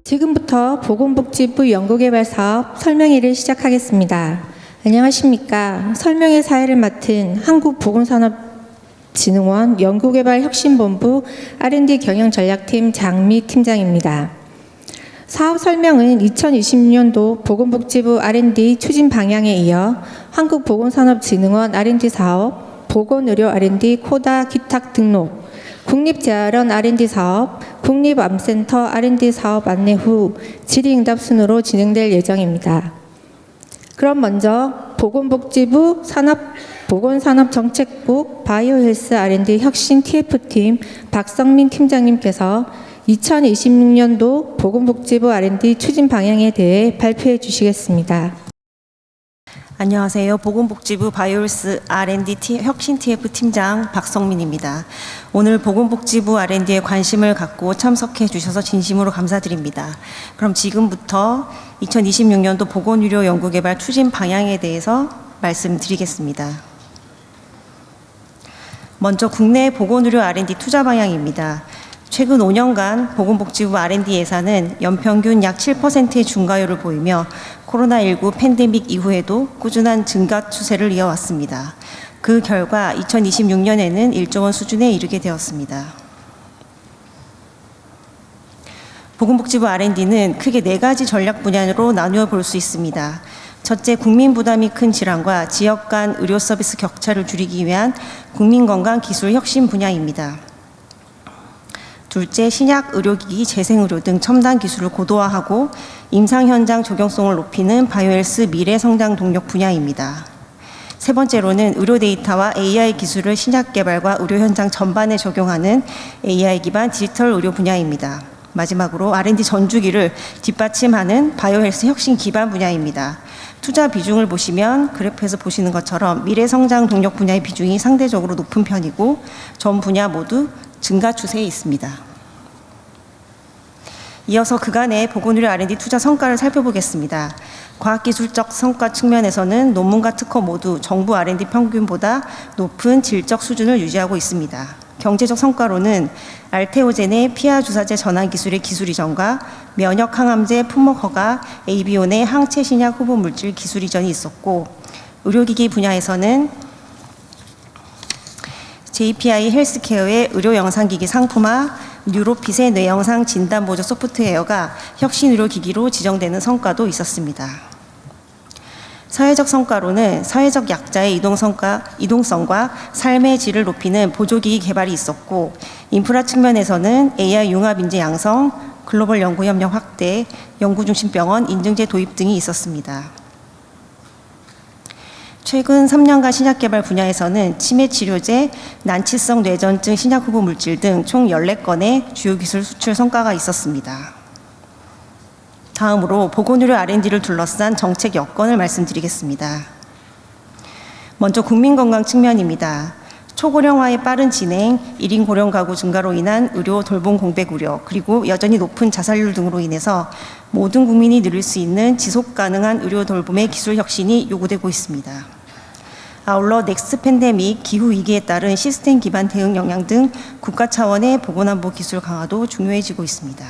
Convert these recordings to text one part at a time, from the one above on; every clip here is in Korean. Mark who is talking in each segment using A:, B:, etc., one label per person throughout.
A: 지금부터 보건복지부 연구개발 사업 설명회를 시작하겠습니다. 안녕하십니까. 설명회 사회를 맡은 한국보건산업진흥원 연구개발혁신본부 R&D 경영전략팀 장미 팀장입니다. 사업 설명은 2020년도 보건복지부 R&D 추진 방향에 이어 한국보건산업진흥원 R&D 사업, 보건의료 R&D 코다 기탁 등록, 국립재활원 R&D 사업, 국립암센터 R&D 사업 안내 후 질의응답 순으로 진행될 예정입니다. 그럼 먼저 보건복지부 보건산업정책국 바이오헬스 R&D 혁신 TF팀 박성민 팀장님께서 2026년도 보건복지부 R&D 추진 방향에 대해 발표해 주시겠습니다.
B: 안녕하세요. 보건복지부 바이오헬스 R&D 혁신 TF 팀장 박성민입니다. 오늘 보건복지부 R&D에 관심을 갖고 참석해 주셔서 진심으로 감사드립니다. 그럼 지금부터 2026년도 보건의료 연구개발 추진 방향에 대해서 말씀드리겠습니다. 먼저 국내 보건의료 R&D 투자 방향입니다. 최근 5년간 보건복지부 R&D 예산은 연평균 약 7%의 증가율을 보이며 코로나19 팬데믹 이후에도 꾸준한 증가 추세를 이어왔습니다. 그 결과 2026년에는 1조 원 수준에 이르게 되었습니다. 보건복지부 R&D는 크게 4가지 전략 분야로 나누어 볼 수 있습니다. 첫째, 국민 부담이 큰 질환과 지역 간 의료 서비스 격차를 줄이기 위한 국민건강 기술 혁신 분야입니다. 둘째, 신약 의료기기, 재생의료 등 첨단 기술을 고도화하고 임상 현장 적용성을 높이는 바이오헬스 미래 성장 동력 분야입니다. 세 번째로는 의료 데이터와 AI 기술을 신약 개발과 의료 현장 전반에 적용하는 AI 기반 디지털 의료 분야입니다. 마지막으로 R&D 전주기를 뒷받침하는 바이오헬스 혁신 기반 분야입니다. 투자 비중을 보시면 그래프에서 보시는 것처럼 미래 성장 동력 분야의 비중이 상대적으로 높은 편이고 전 분야 모두 증가 추세에 있습니다. 이어서 그간의 보건의료 R&D 투자 성과를 살펴보겠습니다. 과학기술적 성과 측면에서는 논문과 특허 모두 정부 R&D 평균보다 높은 질적 수준을 유지하고 있습니다. 경제적 성과로는 알테오젠의 피하 주사제 전환 기술의 기술 이전과 면역 항암제 품목 허가, AB온의 항체 신약 후보 물질 기술 이전이 있었고, 의료기기 분야에서는 JPI 헬스케어의 의료 영상기기 상품화, 뉴로핏의 뇌영상 진단 보조 소프트웨어가 혁신 의료기기로 지정되는 성과도 있었습니다. 사회적 성과로는 사회적 약자의 이동성과 삶의 질을 높이는 보조기기 개발이 있었고, 인프라 측면에서는 AI 융합인재 양성, 글로벌 연구 협력 확대, 연구중심병원 인증제 도입 등이 있었습니다. 최근 3년간 신약개발 분야에서는 치매치료제, 난치성 뇌전증 신약 후보 물질 등 총 14건의 주요 기술 수출 성과가 있었습니다. 다음으로 보건의료 R&D를 둘러싼 정책 여건을 말씀드리겠습니다. 먼저 국민건강 측면입니다. 초고령화의 빠른 진행, 1인 고령 가구 증가로 인한 의료 돌봄 공백 우려, 그리고 여전히 높은 자살률 등으로 인해서 모든 국민이 누릴 수 있는 지속 가능한 의료 돌봄의 기술 혁신이 요구되고 있습니다. 아울러 넥스트 팬데믹, 기후 위기에 따른 시스템 기반 대응 역량 등 국가 차원의 보건안보 기술 강화도 중요해지고 있습니다.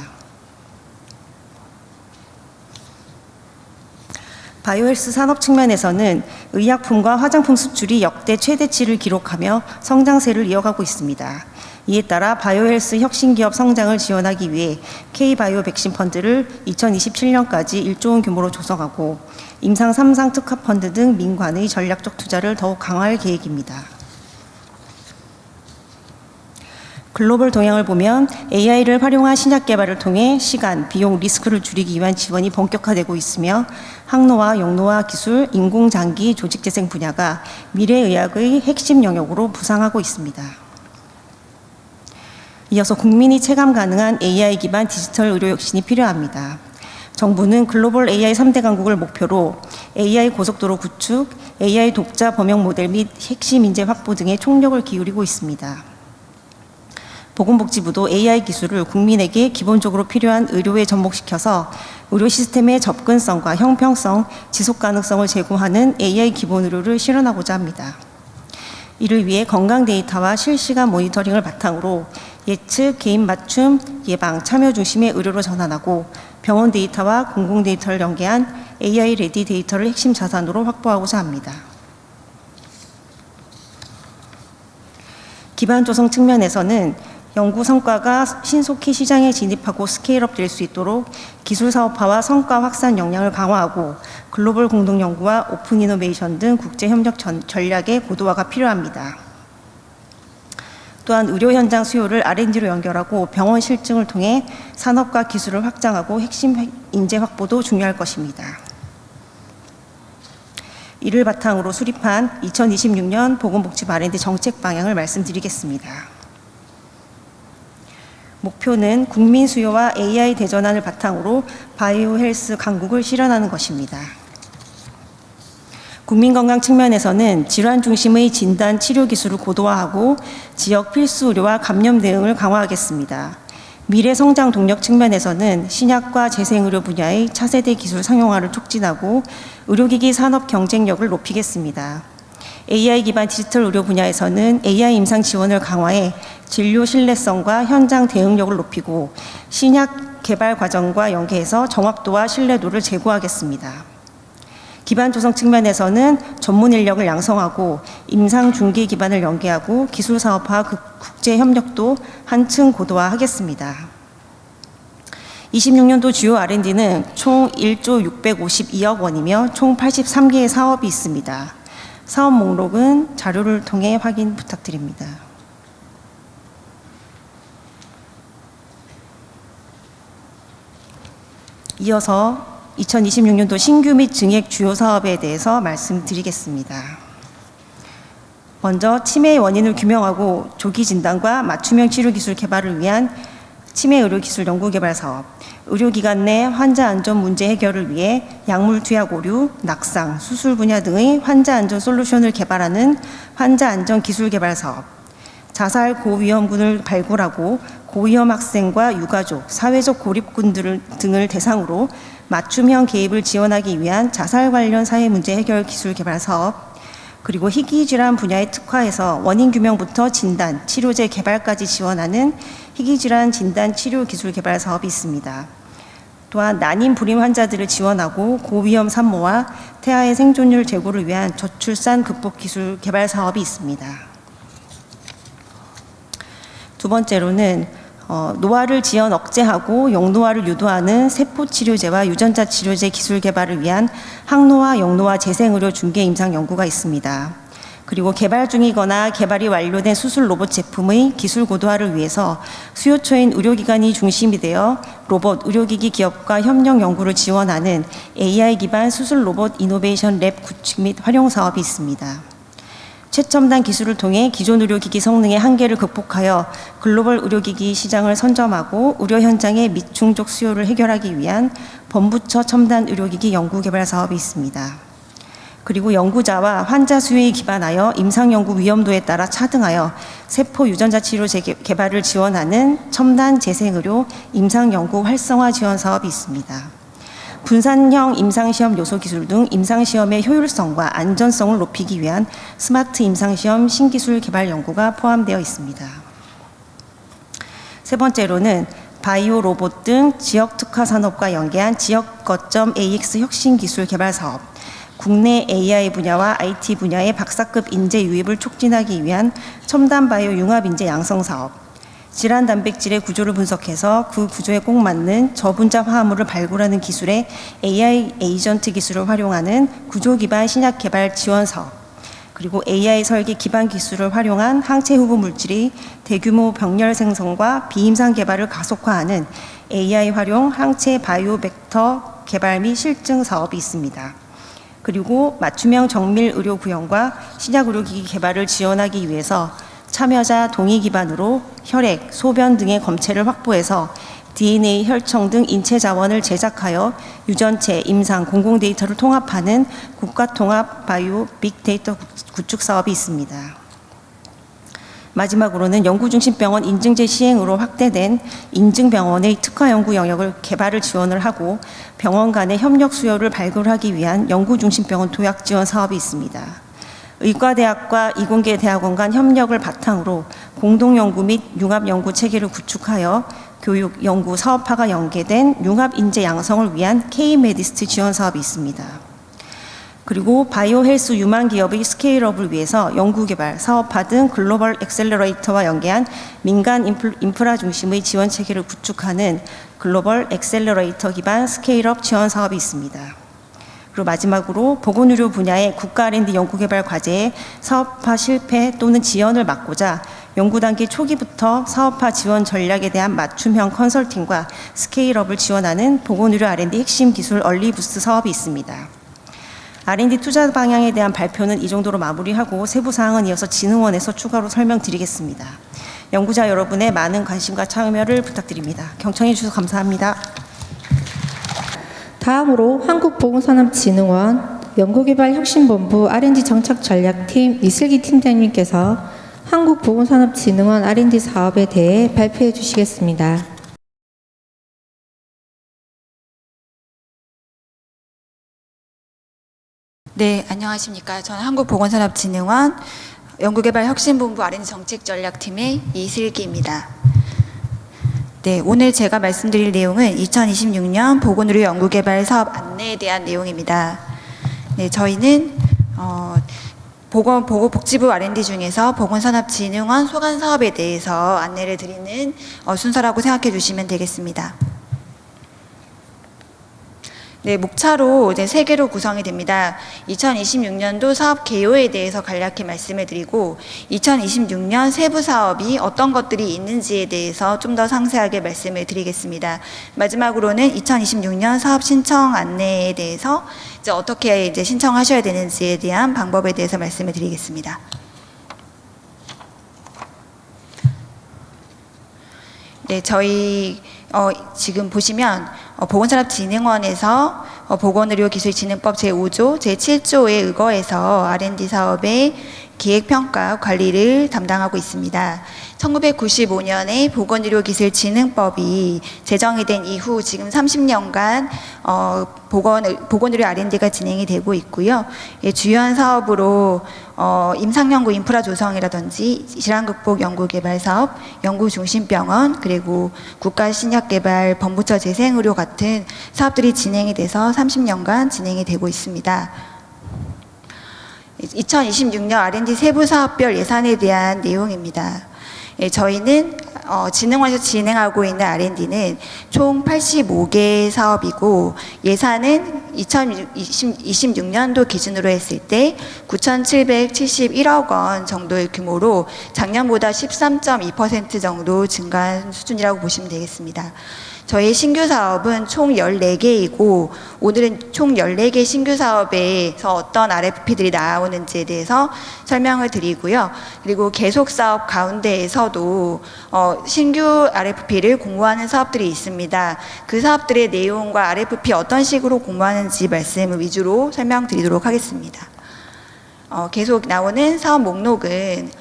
B: 바이오헬스 산업 측면에서는 의약품과 화장품 수출이 역대 최대치를 기록하며 성장세를 이어가고 있습니다. 이에 따라 바이오헬스 혁신기업 성장을 지원하기 위해 K바이오 백신 펀드를 2027년까지 1조 원 규모로 조성하고 임상 3상 특화 펀드 등 민관의 전략적 투자를 더욱 강화할 계획입니다. 글로벌 동향을 보면 AI를 활용한 신약 개발을 통해 시간, 비용, 리스크를 줄이기 위한 지원이 본격화되고 있으며 항노화, 영노화 기술, 인공장기, 조직재생 분야가 미래의학의 핵심 영역으로 부상하고 있습니다. 이어서 국민이 체감 가능한 AI 기반 디지털 의료 혁신이 필요합니다. 정부는 글로벌 AI 3대 강국을 목표로 AI 고속도로 구축, AI 독자 범용 모델 및 핵심 인재 확보 등에 총력을 기울이고 있습니다. 보건복지부도 AI 기술을 국민에게 기본적으로 필요한 의료에 접목시켜서 의료 시스템의 접근성과 형평성, 지속 가능성을 제공하는 AI 기본 의료를 실현하고자 합니다. 이를 위해 건강 데이터와 실시간 모니터링을 바탕으로 예측, 개인 맞춤, 예방, 참여 중심의 의료로 전환하고 병원 데이터와 공공 데이터를 연계한 AI 레디 데이터를 핵심 자산으로 확보하고자 합니다. 기반 조성 측면에서는 연구 성과가 신속히 시장에 진입하고 스케일업 될 수 있도록 기술 사업화와 성과 확산 역량을 강화하고 글로벌 공동 연구와 오픈 이노베이션 등 국제 협력 전략의 고도화가 필요합니다. 또한 의료 현장 수요를 R&D로 연결하고 병원 실증을 통해 산업과 기술을 확장하고 핵심 인재 확보도 중요할 것입니다. 이를 바탕으로 수립한 2026년 보건복지부 R&D 정책 방향을 말씀드리겠습니다. 목표는 국민 수요와 AI 대전환을 바탕으로 바이오 헬스 강국을 실현하는 것입니다. 국민건강 측면에서는 질환 중심의 진단 치료 기술을 고도화하고 지역 필수 의료와 감염 대응을 강화하겠습니다. 미래 성장 동력 측면에서는 신약과 재생의료 분야의 차세대 기술 상용화를 촉진하고 의료기기 산업 경쟁력을 높이겠습니다. AI 기반 디지털 의료 분야에서는 AI 임상 지원을 강화해 진료 신뢰성과 현장 대응력을 높이고 신약 개발 과정과 연계해서 정확도와 신뢰도를 제고하겠습니다. 기반 조성 측면에서는 전문 인력을 양성하고 임상 중개 기반을 연계하고 기술 사업화 국제 협력도 한층 고도화하겠습니다. 26년도 주요 R&D는 총 1조 652억 원이며 총 83개의 사업이 있습니다. 사업 목록은 자료를 통해 확인 부탁드립니다. 이어서 2026년도 신규 및 증액 주요 사업에 대해서 말씀드리겠습니다. 먼저 치매의 원인을 규명하고 조기 진단과 맞춤형 치료 기술 개발을 위한 치매 의료 기술 연구 개발 사업, 의료기관 내 환자 안전 문제 해결을 위해 약물 투약 오류, 낙상, 수술 분야 등의 환자 안전 솔루션을 개발하는 환자 안전 기술 개발 사업, 자살 고위험군을 발굴하고 고위험 학생과 유가족, 사회적 고립군 등을 대상으로 맞춤형 개입을 지원하기 위한 자살 관련 사회 문제 해결 기술 개발 사업, 그리고 희귀질환 분야에 특화해서 원인 규명부터 진단, 치료제 개발까지 지원하는 희귀질환 진단 치료 기술 개발 사업이 있습니다. 또한 난임 불임 환자들을 지원하고 고위험 산모와 태아의 생존율 제고를 위한 저출산 극복 기술 개발 사업이 있습니다. 두 번째로는 노화를 지연 억제하고 영노화를 유도하는 세포치료제와 유전자 치료제 기술 개발을 위한 항노화, 영노화 재생의료 중개 임상 연구가 있습니다. 그리고 개발 중이거나 개발이 완료된 수술 로봇 제품의 기술 고도화를 위해서 수요처인 의료기관이 중심이 되어 로봇, 의료기기 기업과 협력 연구를 지원하는 AI 기반 수술 로봇 이노베이션 랩 구축 및 활용 사업이 있습니다. 최첨단 기술을 통해 기존 의료기기 성능의 한계를 극복하여 글로벌 의료기기 시장을 선점하고 의료 현장의 미충족 수요를 해결하기 위한 범부처 첨단 의료기기 연구개발 사업이 있습니다. 그리고 연구자와 환자 수요에 기반하여 임상연구 위험도에 따라 차등하여 세포 유전자 치료 개발을 지원하는 첨단 재생의료 임상연구 활성화 지원 사업이 있습니다. 분산형 임상시험 요소 기술 등 임상시험의 효율성과 안전성을 높이기 위한 스마트 임상시험 신기술 개발 연구가 포함되어 있습니다. 세 번째로는 바이오 로봇 등 지역 특화 산업과 연계한 지역 거점 AX 혁신 기술 개발 사업, 국내 AI 분야와 IT 분야의 박사급 인재 유입을 촉진하기 위한 첨단 바이오 융합 인재 양성 사업, 질환 단백질의 구조를 분석해서 그 구조에 꼭 맞는 저분자 화합물을 발굴하는 기술의 AI 에이전트 기술을 활용하는 구조 기반 신약 개발 지원 사업, 그리고 AI 설계 기반 기술을 활용한 항체 후보 물질의 대규모 병렬 생성과 비임상 개발을 가속화하는 AI 활용 항체 바이오 벡터 개발 및 실증 사업이 있습니다. 그리고 맞춤형 정밀 의료 구현과 신약 의료기기 개발을 지원하기 위해서 참여자 동의 기반으로 혈액, 소변 등의 검체를 확보해서 DNA, 혈청 등 인체 자원을 제작하여 유전체, 임상, 공공 데이터를 통합하는 국가통합 바이오 빅데이터 구축 사업이 있습니다. 마지막으로는 연구중심병원 인증제 시행으로 확대된 인증병원의 특화 연구 영역을 개발을 지원을 하고 병원 간의 협력 수요를 발굴하기 위한 연구중심병원 도약 지원 사업이 있습니다. 의과대학과 이공계 대학원 간 협력을 바탕으로 공동연구 및 융합연구 체계를 구축하여 교육, 연구, 사업화가 연계된 융합 인재 양성을 위한 K-메디스트 지원 사업이 있습니다. 그리고 바이오 헬스 유망 기업의 스케일업을 위해서 연구개발, 사업화 등 글로벌 엑셀러레이터와 연계한 민간 인프라 중심의 지원 체계를 구축하는 글로벌 엑셀러레이터 기반 스케일업 지원 사업이 있습니다. 그리고 마지막으로 보건의료 분야의 국가 R&D 연구개발 과제의 사업화 실패 또는 지연을 막고자 연구단계 초기부터 사업화 지원 전략에 대한 맞춤형 컨설팅과 스케일업을 지원하는 보건의료 R&D 핵심 기술 얼리부스트 사업이 있습니다. R&D 투자 방향에 대한 발표는 이 정도로 마무리하고 세부 사항은 이어서 진흥원에서 추가로 설명드리겠습니다. 연구자 여러분의 많은 관심과 참여를 부탁드립니다. 경청해 주셔서 감사합니다.
A: 다음으로 한국보건산업진흥원 연구개발혁신본부 R&D 정책전략팀 이슬기 팀장님께서 한국보건산업진흥원 R&D 사업에 대해 발표해 주시겠습니다.
C: 네, 안녕하십니까. 저는 한국보건산업진흥원 연구개발혁신본부 R&D 정책전략팀의 이슬기입니다. 네, 오늘 제가 말씀드릴 내용은 2026년 보건의료 연구개발 사업 안내에 대한 내용입니다. 네, 저희는 보건복지부 R&D 중에서 보건산업진흥원 소관사업에 대해서 안내를 드리는 순서라고 생각해 주시면 되겠습니다. 네, 목차로 이제 3개로 구성이 됩니다. 2026년도 사업 개요에 대해서 간략히 말씀을 드리고 2026년 세부 사업이 어떤 것들이 있는지에 대해서 좀 더 상세하게 말씀을 드리겠습니다. 마지막으로는 2026년 사업 신청 안내에 대해서 이제 어떻게 이제 신청하셔야 되는지에 대한 방법에 대해서 말씀을 드리겠습니다. 네, 저희 지금 보시면 보건산업진흥원에서 보건의료기술진흥법 제5조, 제7조에 의거해서 R&D 사업의 기획평가 관리를 담당하고 있습니다. 1995년에 보건의료기술진흥법이 제정이 된 이후 지금 30년간 보건의료 R&D가 진행이 되고 있고요. 주요한 사업으로 임상연구 인프라 조성이라든지 질환극복 연구개발 사업, 연구중심병원, 그리고 국가신약개발 본부처 재생의료 같은 사업들이 진행이 돼서 30년간 진행이 되고 있습니다. 2026년 R&D 세부 사업별 예산에 대한 내용입니다. 저희는 진흥원에서 진행하고 있는 R&D는 총 85개 사업이고 예산은 2026년도 기준으로 했을 때 9,771억 원 정도의 규모로 작년보다 13.2% 정도 증가한 수준이라고 보시면 되겠습니다. 저희 신규 사업은 총 14개이고 오늘은 총 14개 신규 사업에서 어떤 RFP들이 나오는지에 대해서 설명을 드리고요. 그리고 계속 사업 가운데에서도 신규 RFP를 공모하는 사업들이 있습니다. 그 사업들의 내용과 RFP 어떤 식으로 공모하는지 말씀을 위주로 설명드리도록 하겠습니다. 계속 나오는 사업 목록은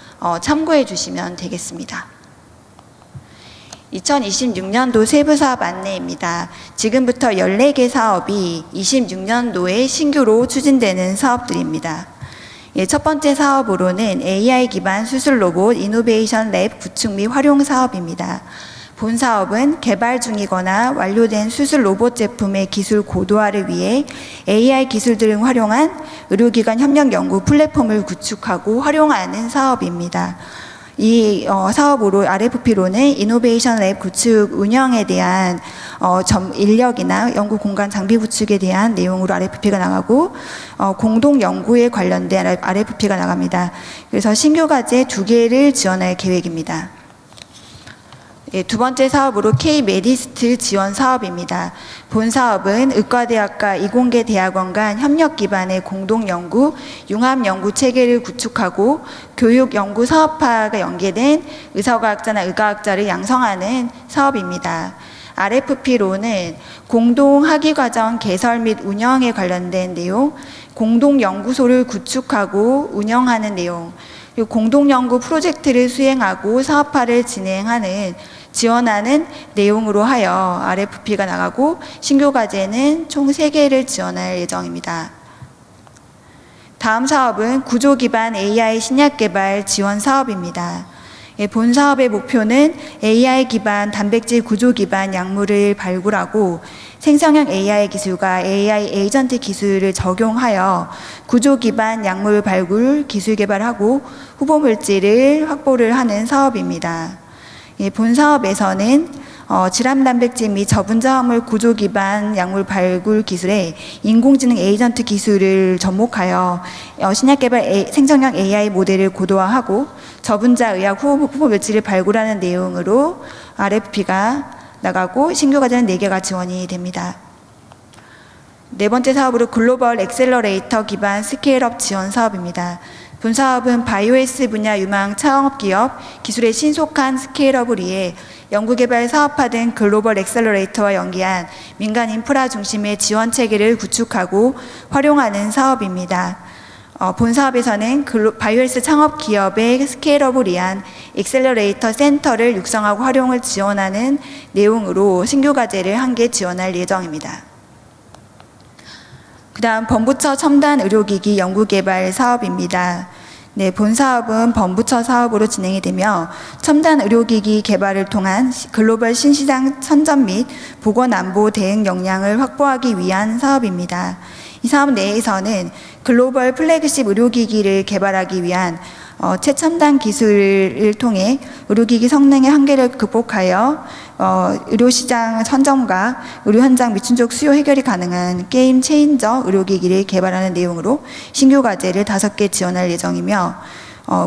C: 참고해 주시면 되겠습니다. 2026년도 세부사업 안내입니다. 지금부터 14개 사업이 26년도에 신규로 추진되는 사업들입니다. 첫 번째 사업으로는 AI 기반 수술 로봇 이노베이션 랩 구축 및 활용 사업입니다. 본 사업은 개발 중이거나 완료된 수술 로봇 제품의 기술 고도화를 위해 AI 기술 등을 활용한 의료기관 협력 연구 플랫폼을 구축하고 활용하는 사업입니다. 이 사업으로 RFP로는 이노베이션 랩 구축 운영에 대한 인력이나 연구 공간 장비 구축에 대한 내용으로 RFP가 나가고 공동 연구에 관련된 RFP가 나갑니다. 그래서 신규 과제 2개를 지원할 계획입니다. 두 번째 사업으로 K-메디스트 지원 사업입니다. 본 사업은 의과대학과 이공계 대학원 간 협력 기반의 공동연구, 융합연구 체계를 구축하고 교육, 연구, 사업화가 연계된 의사과학자나 의과학자를 양성하는 사업입니다. RFP로는 공동학위과정 개설 및 운영에 관련된 내용, 공동연구소를 구축하고 운영하는 내용, 그리고 공동연구 프로젝트를 수행하고 사업화를 지원하는 내용으로 하여 RFP가 나가고 신규 과제는 총 3개를 지원할 예정입니다. 다음 사업은 구조 기반 AI 신약 개발 지원 사업입니다. 본 사업의 목표는 AI 기반 단백질 구조 기반 약물을 발굴하고 생성형 AI 기술과 AI 에이전트 기술을 적용하여 구조 기반 약물 발굴 기술 개발하고 후보 물질을 확보를 하는 사업입니다. 본 사업에서는 질암 단백질 및 저분자 화물 구조 기반 약물 발굴 기술에 인공지능 에이전트 기술을 접목하여 신약 개발 생성형 AI 모델을 고도화하고 저분자 의학 후보 물질을 발굴하는 내용으로 RFP가 나가고 신규 과제는 4개가 지원이 됩니다. 네 번째 사업으로 글로벌 엑셀러레이터 기반 스케일업 지원 사업입니다. 본 사업은 바이오에스 분야 유망 창업기업 기술의 신속한 스케일업을 위해 연구개발 사업화 등 글로벌 엑셀러레이터와 연계한 민간 인프라 중심의 지원 체계를 구축하고 활용하는 사업입니다. 본 사업에서는 바이오에스 창업기업의 스케일업을 위한 엑셀러레이터 센터를 육성하고 활용을 지원하는 내용으로 신규 과제를 1개 지원할 예정입니다. 그 다음 범부처 첨단 의료기기 연구개발 사업입니다. 네, 본 사업은 범부처 사업으로 진행이 되며 첨단 의료기기 개발을 통한 글로벌 신시장 선점 및 보건안보 대응 역량을 확보하기 위한 사업입니다. 이 사업 내에서는 글로벌 플래그십 의료기기를 개발하기 위한 최첨단 기술을 통해 의료기기 성능의 한계를 극복하여 의료시장 선점과 의료 현장 미충족 수요 해결이 가능한 게임 체인저 의료기기를 개발하는 내용으로 신규 과제를 5개 지원할 예정이며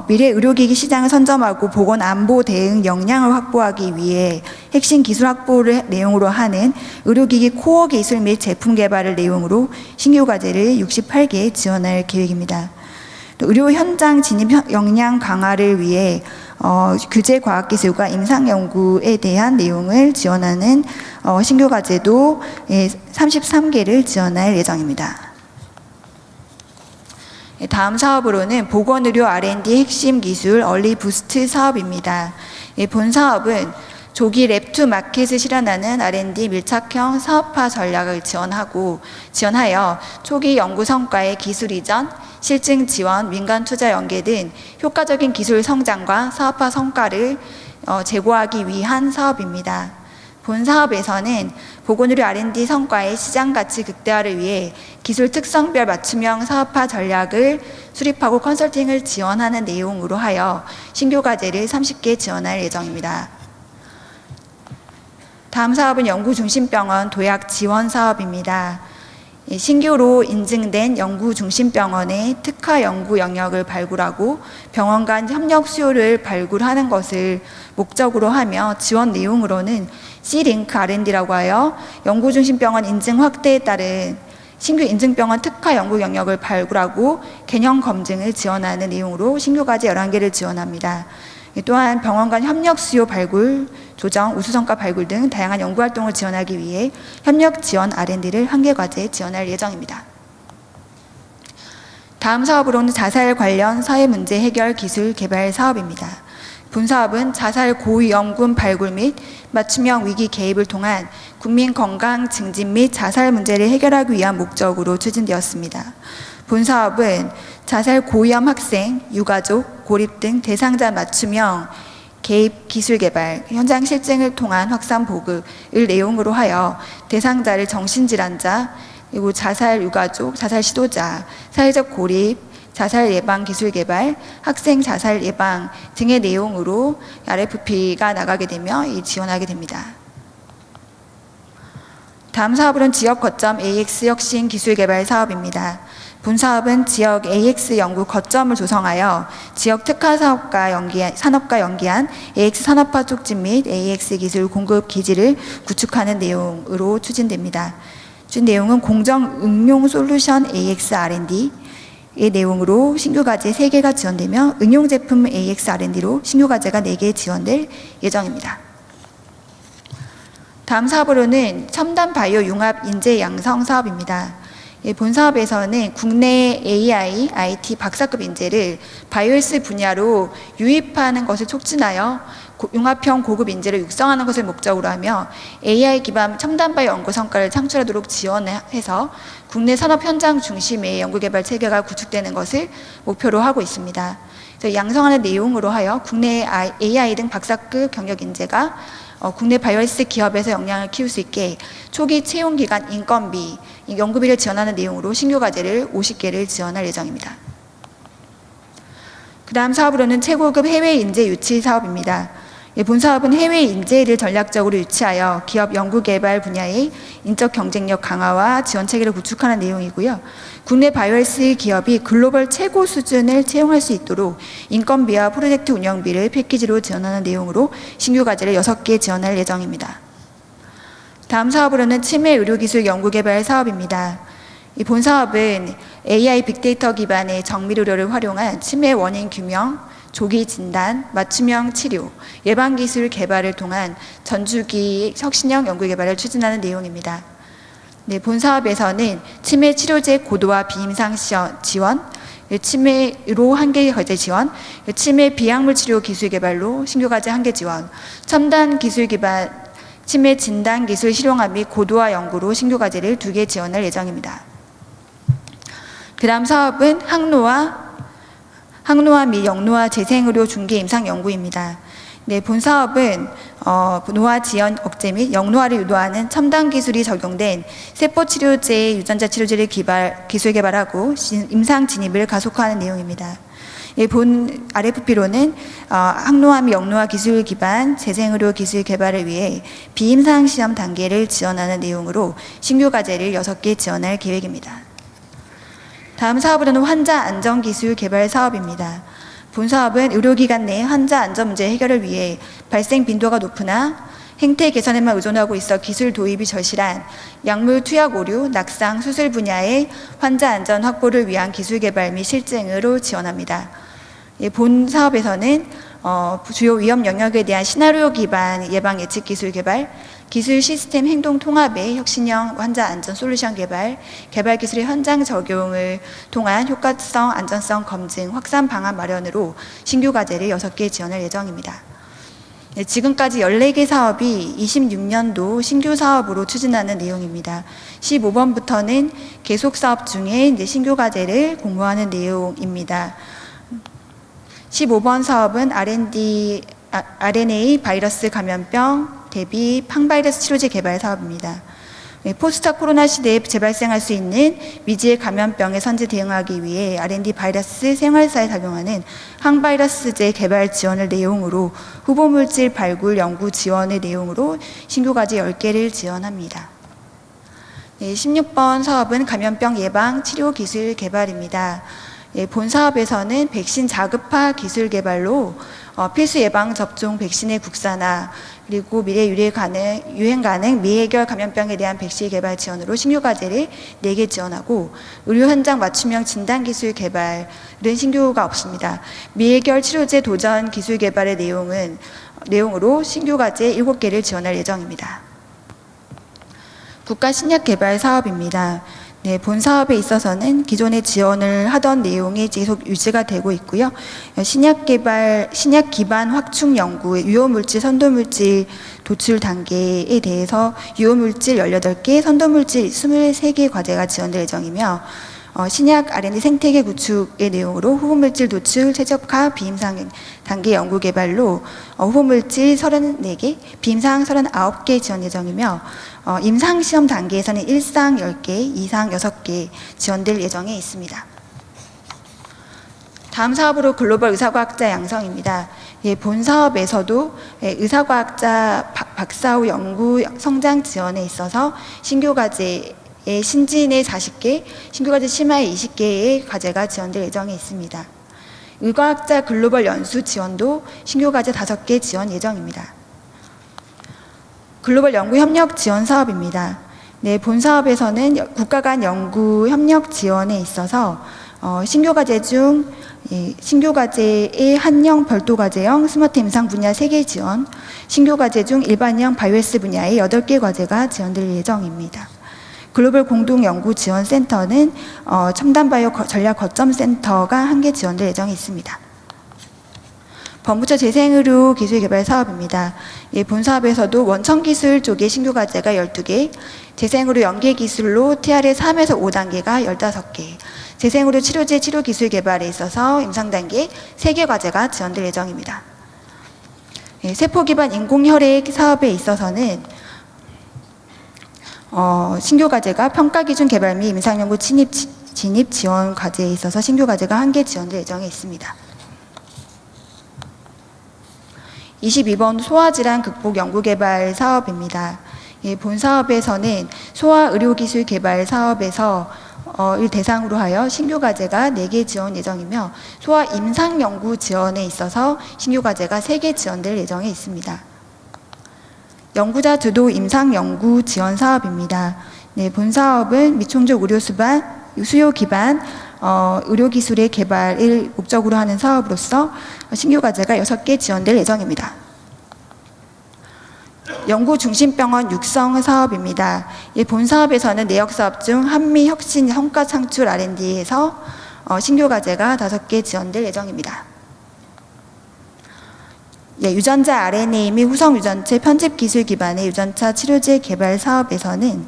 C: 미래 의료기기 시장을 선점하고 보건 안보 대응 역량을 확보하기 위해 핵심 기술 확보를 내용으로 하는 의료기기 코어 기술 및 제품 개발을 내용으로 신규 과제를 68개 지원할 계획입니다. 의료 현장 진입 역량 강화를 위해 규제 과학기술과 임상 연구에 대한 내용을 지원하는 신규 과제도 33개를 지원할 예정입니다. 다음 사업으로는 보건의료 R&D 핵심 기술 얼리 부스트 사업입니다. 본 사업은 조기 랩투 마켓을 실현하는 R&D 밀착형 사업화 전략을 지원하여 초기 연구 성과의 기술 이전, 실증 지원, 민간 투자 연계 등 효과적인 기술 성장과 사업화 성과를 제고하기 위한 사업입니다. 본 사업에서는 보건의료 R&D 성과의 시장 가치 극대화를 위해 기술 특성별 맞춤형 사업화 전략을 수립하고 컨설팅을 지원하는 내용으로 하여 신규 과제를 30개 지원할 예정입니다. 다음 사업은 연구중심병원 도약 지원 사업입니다. 신규로 인증된 연구중심병원의 특화 연구 영역을 발굴하고 병원 간 협력 수요를 발굴하는 것을 목적으로 하며 지원 내용으로는 C링크 R&D라고 하여 연구중심병원 인증 확대에 따른 신규 인증병원 특화 연구 영역을 발굴하고 개념 검증을 지원하는 내용으로 신규 과제 11개를 지원합니다. 또한 병원 간 협력 수요 발굴, 조정, 우수성과 발굴 등 다양한 연구활동을 지원하기 위해 협력 지원 R&D를 1개 과제에 지원할 예정입니다. 다음 사업으로는 자살 관련 사회 문제 해결 기술 개발 사업입니다. 본 사업은 자살 고위험군 발굴 및 맞춤형 위기 개입을 통한 국민 건강 증진 및 자살 문제를 해결하기 위한 목적으로 추진되었습니다. 본 사업은 자살 고위험 학생, 유가족, 고립 등 대상자 맞춤형 개입 기술 개발, 현장 실증을 통한 확산 보급을 내용으로 하여 대상자를 정신질환자, 그리고 자살 유가족, 자살 시도자, 사회적 고립, 자살 예방 기술 개발, 학생 자살 예방 등의 내용으로 RFP가 나가게 되며 지원하게 됩니다. 다음 사업으로는 지역 거점 AX 혁신 기술 개발 사업입니다. 본 사업은 지역 AX 연구 거점을 조성하여 지역 특화 산업과 연계한 AX 산업화 촉진 및 AX 기술 공급 기지를 구축하는 내용으로 추진됩니다. 내용은 공정 응용 솔루션 AX R&D 의 내용으로 신규 과제 3개가 지원되며 응용 제품 AX R&D로 신규 과제가 4개 지원될 예정입니다. 다음 사업으로는 첨단 바이오 융합 인재 양성 사업입니다. 본 사업에서는 국내 AI, IT 박사급 인재를 바이오스 분야로 유입하는 것을 촉진하여 융합형 고급 인재를 육성하는 것을 목적으로 하며 AI 기반 첨단 바이오 연구 성과를 창출하도록 지원해서 국내 산업 현장 중심의 연구개발 체계가 구축되는 것을 목표로 하고 있습니다. 양성하는 내용으로 하여 국내 AI 등 박사급 경력 인재가 국내 바이오헬스 기업에서 역량을 키울 수 있게 초기 채용 기간 인건비, 연구비를 지원하는 내용으로 신규 과제를 50개를 지원할 예정입니다. 그 다음 사업으로는 최고급 해외 인재 유치 사업입니다. 본 사업은 해외 인재를 전략적으로 유치하여 기업 연구개발 분야의 인적 경쟁력 강화와 지원 체계를 구축하는 내용이고요. 국내 바이오헬스 기업이 글로벌 최고 수준을 채용할 수 있도록 인건비와 프로젝트 운영비를 패키지로 지원하는 내용으로 신규 과제를 6개 지원할 예정입니다. 다음 사업으로는 치매 의료기술 연구개발 사업입니다. 이 본 사업은 AI 빅데이터 기반의 정밀의료를 활용한 치매 원인 규명, 조기 진단, 맞춤형 치료, 예방기술 개발을 통한 전주기 혁신형 연구개발을 추진하는 내용입니다. 본 사업에서는 치매 치료제 고도화 비임상 지원, 치매로 1개 과제 지원, 치매 비약물 치료 기술 개발로 신규 과제 1개 지원, 첨단 기술 기반 치매 진단 기술 실용화 및 고도화 연구로 신규 과제를 2개 지원할 예정입니다. 그 다음 사업은 항노화 및 영노화 재생의료 중개 임상 연구입니다. 본 사업은 노화 지연 억제 및 영노화를 유도하는 첨단 기술이 적용된 세포 치료제 유전자 치료제를 기술 개발하고 임상 진입을 가속화하는 내용입니다. 본 RFP로는 항노화 및 영노화 기술 기반 재생의료 기술 개발을 위해 비임상 시험 단계를 지원하는 내용으로 신규 과제를 6개 지원할 계획입니다. 다음 사업으로는 환자 안전 기술 개발 사업입니다. 본 사업은 의료기관 내 환자 안전 문제 해결을 위해 발생 빈도가 높으나 행태 개선에만 의존하고 있어 기술 도입이 절실한 약물 투약 오류, 낙상, 수술 분야의 환자 안전 확보를 위한 기술 개발 및 실증으로 지원합니다. 본 사업에서는 주요 위험 영역에 대한 시나리오 기반 예방 예측 기술 개발, 기술 시스템 행동 통합의 혁신형 환자 안전 솔루션 개발, 개발 기술의 현장 적용을 통한 효과성, 안전성 검증, 확산 방안 마련으로 신규 과제를 6개 지원할 예정입니다. 지금까지 14개 사업이 26년도 신규 사업으로 추진하는 내용입니다. 15번부터는 계속 사업 중에 신규 과제를 공모하는 내용입니다. 15번 사업은 RNA 바이러스 감염병 대비 항바이러스 치료제 개발 사업입니다. 포스트 코로나 시대에 재발생할 수 있는 미지의 감염병에 선제 대응하기 위해 R&D 바이러스 생활사에 작용하는 항바이러스제 개발 지원을 내용으로 후보물질 발굴 연구 지원의 내용으로 신규 과제 10개를 지원합니다. 16번 사업은 감염병 예방 치료 기술 개발입니다. 본 사업에서는 백신 자급화 기술 개발로 필수 예방 접종 백신의 국산화, 그리고 미래 유행 가능 미해결 감염병에 대한 백신 개발 지원으로 신규 과제를 4개 지원하고 의료 현장 맞춤형 진단 기술 개발은 신규가 없습니다. 미해결 치료제 도전 기술 개발의 내용으로 신규 과제 7개를 지원할 예정입니다. 국가 신약 개발 사업입니다. 본 사업에 있어서는 기존에 지원을 하던 내용이 계속 유지가 되고 있고요. 신약 기반 확충 연구, 유효물질, 선도물질 도출 단계에 대해서 유효물질 18개, 선도물질 23개 과제가 지원될 예정이며 신약 R&D 생태계 구축의 내용으로 후보물질 도출, 최적화, 비임상 단계 연구 개발로 후보물질 34개, 비임상 39개 지원 예정이며 임상시험 단계에서는 1상 10개, 2상 6개 지원될 예정에 있습니다. 다음 사업으로 글로벌 의사과학자 양성입니다. 본 사업에서도 의사과학자 박사 후 연구 성장 지원에 있어서 신규 과제 신진의 40개, 신규 과제 심화의 20개의 과제가 지원될 예정에 있습니다. 의과학자 글로벌 연수 지원도 신규 과제 5개 지원 예정입니다. 글로벌 연구 협력 지원 사업입니다. 본 사업에서는 국가 간 연구 협력 지원에 있어서 신규 과제 중 신규 과제의 한형 별도 과제형 스마트 임상 분야 3개 지원, 신규 과제 중 일반형 바이오헬스 분야의 8개 과제가 지원될 예정입니다. 글로벌 공동연구지원센터는 첨단바이오 전략 거점센터가 1개 지원될 예정이 있습니다. 범부처 재생의료 기술개발 사업입니다. 본 사업에서도 원천기술 쪽에 신규 과제가 12개, 재생의료 연계기술로 TRL 3에서 5단계가 15개, 재생의료 치료제 치료기술 개발에 있어서 임상단계 3개 과제가 지원될 예정입니다. 세포기반 인공혈액 사업에 있어서는 신규 과제가 평가기준 개발 및 임상연구 진입 지원 과제에 있어서 신규 과제가 1개 지원될 예정에 있습니다. 22번 소아질환 극복 연구개발 사업입니다. 본 사업에서는 소아의료기술 개발 사업에서 을 대상으로 하여 신규 과제가 4개 지원 예정이며 소아 임상연구 지원에 있어서 신규 과제가 3개 지원될 예정에 있습니다. 연구자 주도 임상연구 지원 사업입니다. 본 사업은 미총족 수요 기반 의료기술의 개발을 목적으로 하는 사업으로서 신규 과제가 6개 지원될 예정입니다. 연구중심병원 육성 사업입니다. 본 사업에서는 내역사업 중 한미혁신 성과창출 R&D에서 신규 과제가 5개 지원될 예정입니다. 유전자 RNA 및 후성유전체 편집기술 기반의 유전차 치료제 개발 사업에서는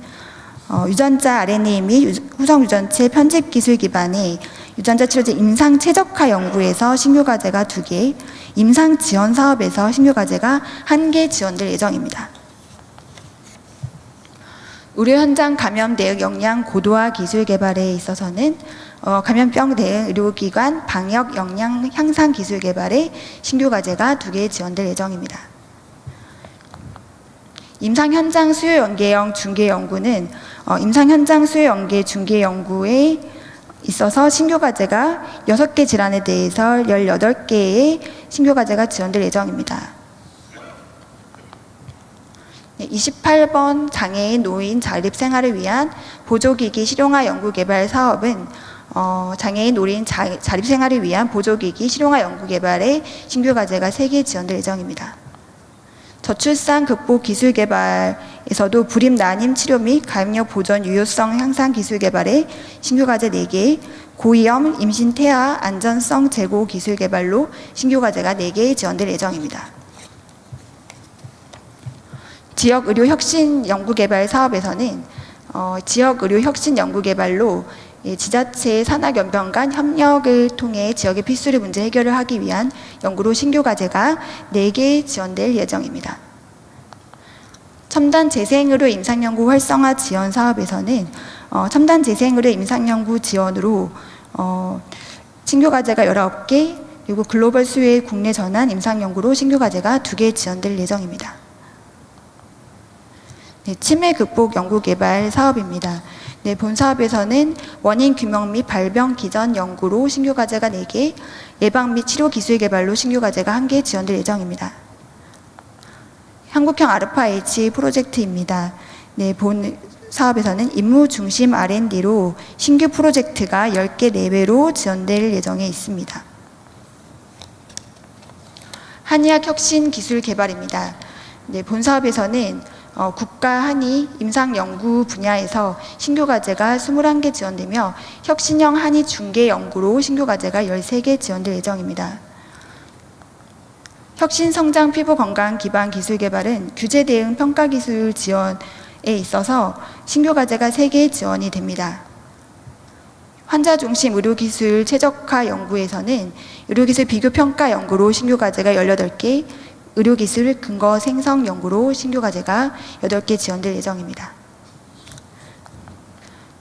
C: 유전자 RNA 및 후성유전체 편집기술 기반의 유전자 치료제 임상 최적화 연구에서 신규 과제가 2개, 임상 지원 사업에서 신규 과제가 1개 지원될 예정입니다. 의료 현장 감염 대응 역량 고도화 기술 개발에 있어서는 감염병 대응 의료기관 방역 역량 향상 기술 개발에 신규 과제가 2개 지원될 예정입니다. 임상 현장 수요 연계형 중개 연구는 임상 현장 수요 연계 중개 연구에 있어서 신규 과제가 6개 질환에 대해서 18개의 신규 과제가 지원될 예정입니다. 28번 장애인 노인 자립 생활을 위한 보조기기 실용화 연구개발 사업은 장애인 노인 자립 생활을 위한 보조기기 실용화 연구개발에 신규 과제가 3개 지원될 예정입니다. 저출산 극복 기술 개발에서도 불임 난임 치료 및 가임력 보전 유효성 향상 기술 개발에 신규 과제 4개, 고위험 임신 태아 안전성 제고 기술 개발로 신규 과제가 4개 지원될 예정입니다. 지역의료 혁신 연구개발 사업에서는 지역의료 혁신 연구개발로 지자체 산학연병 간 협력을 통해 지역의 필수리 문제 해결을 하기 위한 연구로 신규 과제가 4개 지원될 예정입니다. 첨단 재생의료 임상연구 활성화 지원 사업에서는 첨단 재생의료 임상연구 지원으로 신규 과제가 19개, 그리고 글로벌 수요의 국내 전환 임상연구로 신규 과제가 2개 지원될 예정입니다. 치매 극복 연구개발 사업입니다. 본 사업에서는 원인 규명 및 발병 기전 연구로 신규 과제가 4개, 예방 및 치료 기술 개발로 신규 과제가 1개 지원될 예정입니다. 한국형 아르파-H 프로젝트입니다. 본 사업에서는 임무 중심 R&D로 신규 프로젝트가 10개 내외로 지원될 예정에 있습니다. 한의학 혁신 기술 개발입니다. 본 사업에서는 국가 한의 임상연구 분야에서 신규 과제가 21개 지원되며 혁신형 한의 중개 연구로 신규 과제가 13개 지원될 예정입니다. 혁신 성장 피부 건강 기반 기술 개발은 규제 대응 평가 기술 지원에 있어서 신규 과제가 3개 지원이 됩니다. 환자 중심 의료기술 최적화 연구에서는 의료기술 비교 평가 연구로 신규 과제가 18개, 의료기술 근거 생성 연구로 신규 과제가 8개 지원될 예정입니다.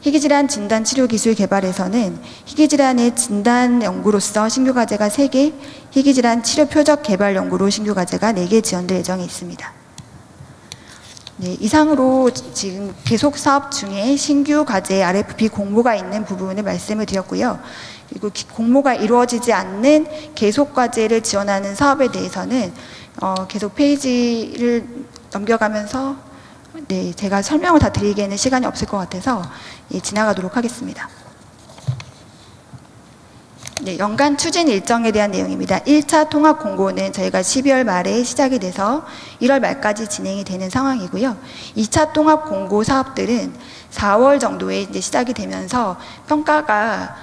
C: 희귀질환 진단 치료 기술 개발에서는 희귀질환의 진단 연구로서 신규 과제가 3개, 희귀질환 치료 표적 개발 연구로 신규 과제가 4개 지원될 예정에 있습니다. 이상으로 지금 계속 사업 중에 신규 과제 RFP 공모가 있는 부분을 말씀을 드렸고요. 그리고 공모가 이루어지지 않는 계속 과제를 지원하는 사업에 대해서는 계속 페이지를 넘겨가면서 제가 설명을 다 드리기에는 시간이 없을 것 같아서 지나가도록 하겠습니다. 연간 추진 일정에 대한 내용입니다. 1차 통합 공고는 저희가 12월 말에 시작이 돼서 1월 말까지 진행이 되는 상황이고요. 2차 통합 공고 사업들은 4월 정도에 이제 시작이 되면서 평가가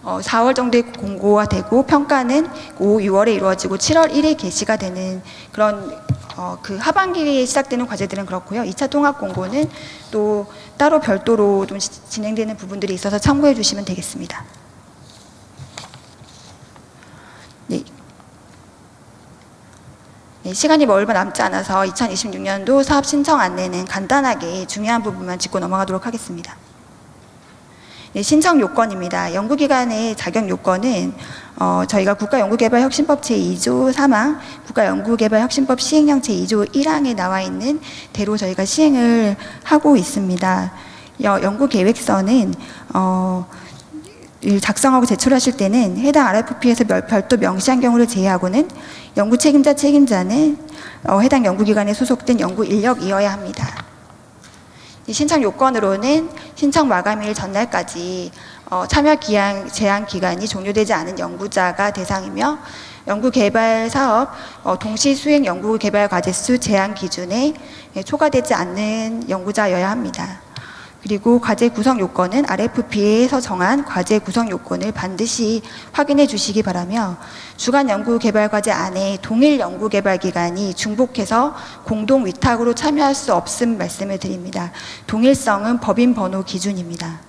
C: 4월 정도에 공고가 되고 평가는 5, 6월에 이루어지고 7월 1일 개시가 되는 그런 그 하반기에 시작되는 과제들은 그렇고요. 2차 통합 공고는 또 따로 별도로 좀 진행되는 부분들이 있어서 참고해 주시면 되겠습니다. 네. 네, 시간이 얼마 남지 않아서 2026년도 사업 신청 안내는 간단하게 중요한 부분만 짚고 넘어가도록 하겠습니다. 네, 신청 요건입니다. 연구기관의 자격 요건은 저희가 국가연구개발혁신법 제2조 3항, 국가연구개발혁신법 시행령 제2조 1항에 나와 있는 대로 저희가 시행을 하고 있습니다. 연구계획서는 작성하고 제출하실 때는 해당 RFP에서 별도 명시한 경우를 제외하고는 연구 책임자는 해당 연구기관에 소속된 연구 인력이어야 합니다. 신청 요건으로는 신청 마감일 전날까지 참여 제한 기간이 종료되지 않은 연구자가 대상이며 연구개발 사업 동시 수행 연구개발 과제수 제한 기준에 초과되지 않는 연구자여야 합니다. 그리고 과제 구성 요건은 RFP에서 정한 과제 구성 요건을 반드시 확인해 주시기 바라며 주간 연구개발 과제 안에 동일 연구개발 기간이 중복해서 공동 위탁으로 참여할 수 없음 말씀을 드립니다. 동일성은 법인 번호 기준입니다.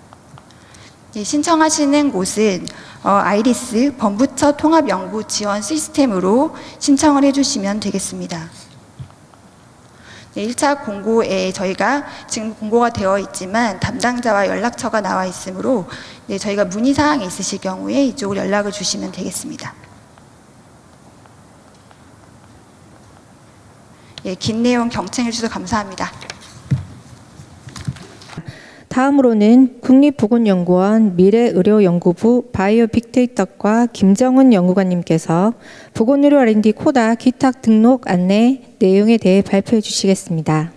C: 신청하시는 곳은 아이리스 범부처 통합연구 지원 시스템으로 신청을 해주시면 되겠습니다. 1차 공고에 저희가 지금 공고가 되어 있지만 담당자와 연락처가 나와 있으므로 저희가 문의사항이 있으실 경우에 이쪽으로 연락을 주시면 되겠습니다. 긴 내용 경청해 주셔서 감사합니다.
A: 다음으로는 국립보건연구원 미래의료연구부 바이오 빅데이터과 김정은 연구관님께서 보건의료 R&D 코다 기탁 등록 안내 내용에 대해 발표해 주시겠습니다.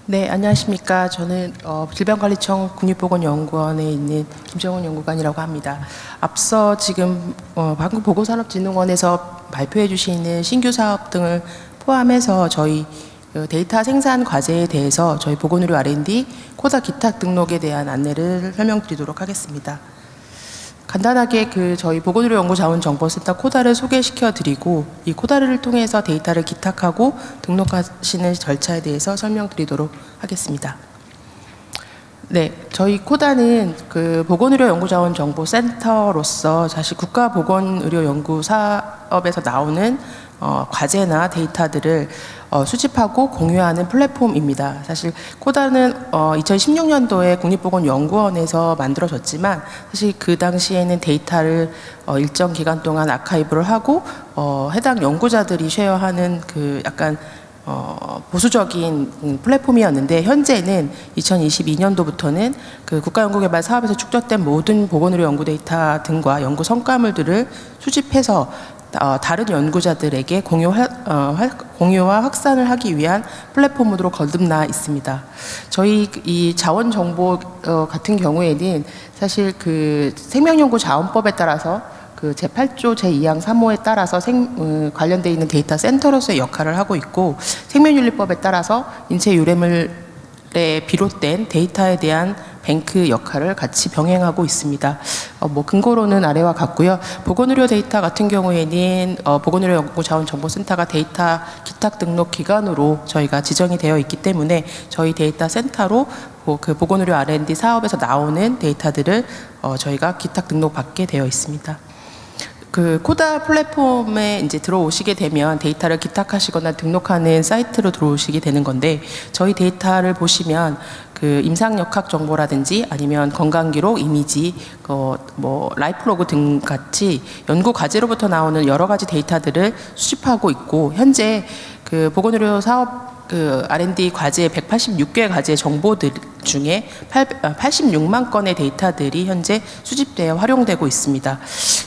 D: 네, 안녕하십니까. 저는 질병관리청 국립보건연구원에 있는 김정은 연구관이라고 합니다. 앞서 지금 한국보건산업진흥원에서 발표해 주시는 신규 사업 등을 포함해서 저희 데이터 생산 과제에 대해서 저희 보건의료 R&D 코다 기탁 등록에 대한 안내를 설명드리도록 하겠습니다. 간단하게 저희 보건의료 연구자원정보센터 코다를 소개시켜 드리고 이 코다를 통해서 데이터를 기탁하고 등록하시는 절차에 대해서 설명드리도록 하겠습니다. 네, 저희 코다는 보건의료 연구자원정보센터로서 사실 국가보건의료연구 사업에서 나오는 과제나 데이터들을 수집하고 공유하는 플랫폼입니다. 사실 코다는 2016년도에 국립보건연구원에서 만들어졌지만 사실 그 당시에는 데이터를 일정 기간 동안 아카이브를 하고 해당 연구자들이 쉐어하는 약간 보수적인 플랫폼이었는데 현재는 2022년도부터는 국가연구개발 사업에서 축적된 모든 보건의료 연구 데이터 등과 연구 성과물들을 수집해서 다른 연구자들에게 공유와 확산을 하기 위한 플랫폼으로 거듭나 있습니다. 저희 이 자원정보 같은 경우에는 사실 생명연구자원법에 따라서 제8조 제2항 3호에 따라서 관련되어 있는 데이터 센터로서의 역할을 하고 있고 생명윤리법에 따라서 인체유래물에 비롯된 데이터에 대한 뱅크 역할을 같이 병행하고 있습니다. 근거로는 아래와 같고요. 보건의료 데이터 같은 경우에는 보건의료 연구자원정보센터가 데이터 기탁 등록 기관으로 저희가 지정이 되어 있기 때문에 저희 데이터 센터로 보건의료 R&D 사업에서 나오는 데이터들을 저희가 기탁 등록 받게 되어 있습니다. 코다 플랫폼에 이제 들어오시게 되면 데이터를 기탁하시거나 등록하는 사이트로 들어오시게 되는 건데 저희 데이터를 보시면 임상역학 정보라든지 아니면 건강기록, 이미지, 라이프로그 등 같이 연구 과제로부터 나오는 여러 가지 데이터들을 수집하고 있고 현재 보건의료 사업 R&D 과제 186개 과제 정보들 중에 86만 건의 데이터들이 현재 수집되어 활용되고 있습니다.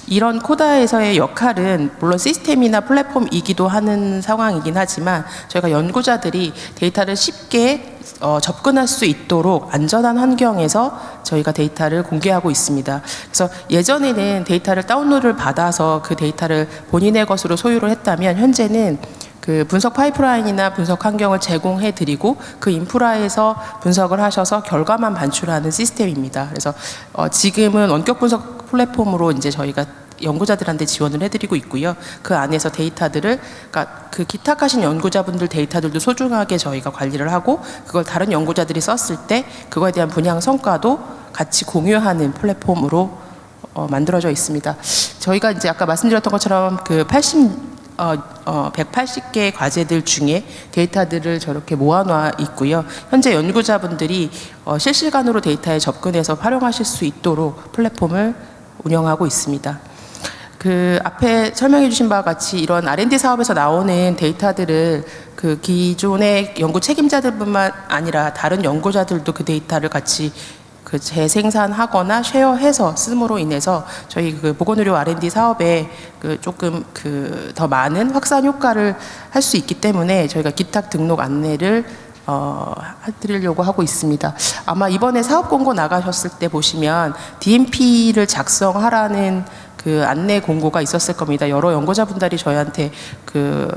D: 이런 코다에서의 역할은 물론 시스템이나 플랫폼이기도 하는 상황이긴 하지만 저희가 연구자들이 데이터를 쉽게 접근할 수 있도록 안전한 환경에서 저희가 데이터를 공개하고 있습니다. 그래서 예전에는 데이터를 다운로드를 받아서 그 데이터를 본인의 것으로 소유를 했다면 현재는 그 분석 파이프라인이나 분석 환경을 제공해 드리고 그 인프라에서 분석을 하셔서 결과만 반출하는 시스템입니다. 그래서 지금은 원격 분석 플랫폼으로 이제 저희가 연구자들한테 지원을 해드리고 있고요. 그 안에서 데이터들을, 그러니까 그 기탁하신 연구자분들 데이터들도 소중하게 저희가 관리를 하고 그걸 다른 연구자들이 썼을 때 그거에 대한 분양 성과도 같이 공유하는 플랫폼으로 만들어져 있습니다. 저희가 이제 아까 말씀드렸던 것처럼 그 180개의 과제들 중에 데이터들을 저렇게 모아놔 있고요. 현재 연구자분들이 실시간으로 데이터에 접근해서 활용하실 수 있도록 플랫폼을 운영하고 있습니다. 그 앞에 설명해 주신 바와 같이 이런 R&D 사업에서 나오는 데이터들을 그 기존의 연구 책임자들뿐만 아니라 다른 연구자들도 그 데이터를 같이 그 재생산하거나 쉐어해서 쓰므로 인해서 저희 그 보건의료 R&D 사업에 그 조금 그 더 많은 확산 효과를 할 수 있기 때문에 저희가 기탁 등록 안내를 해드리려고 하고 있습니다. 아마 이번에 사업 공고 나가셨을 때 보시면 DMP를 작성하라는 그 안내 공고가 있었을 겁니다. 여러 연구자분들이 저희한테 그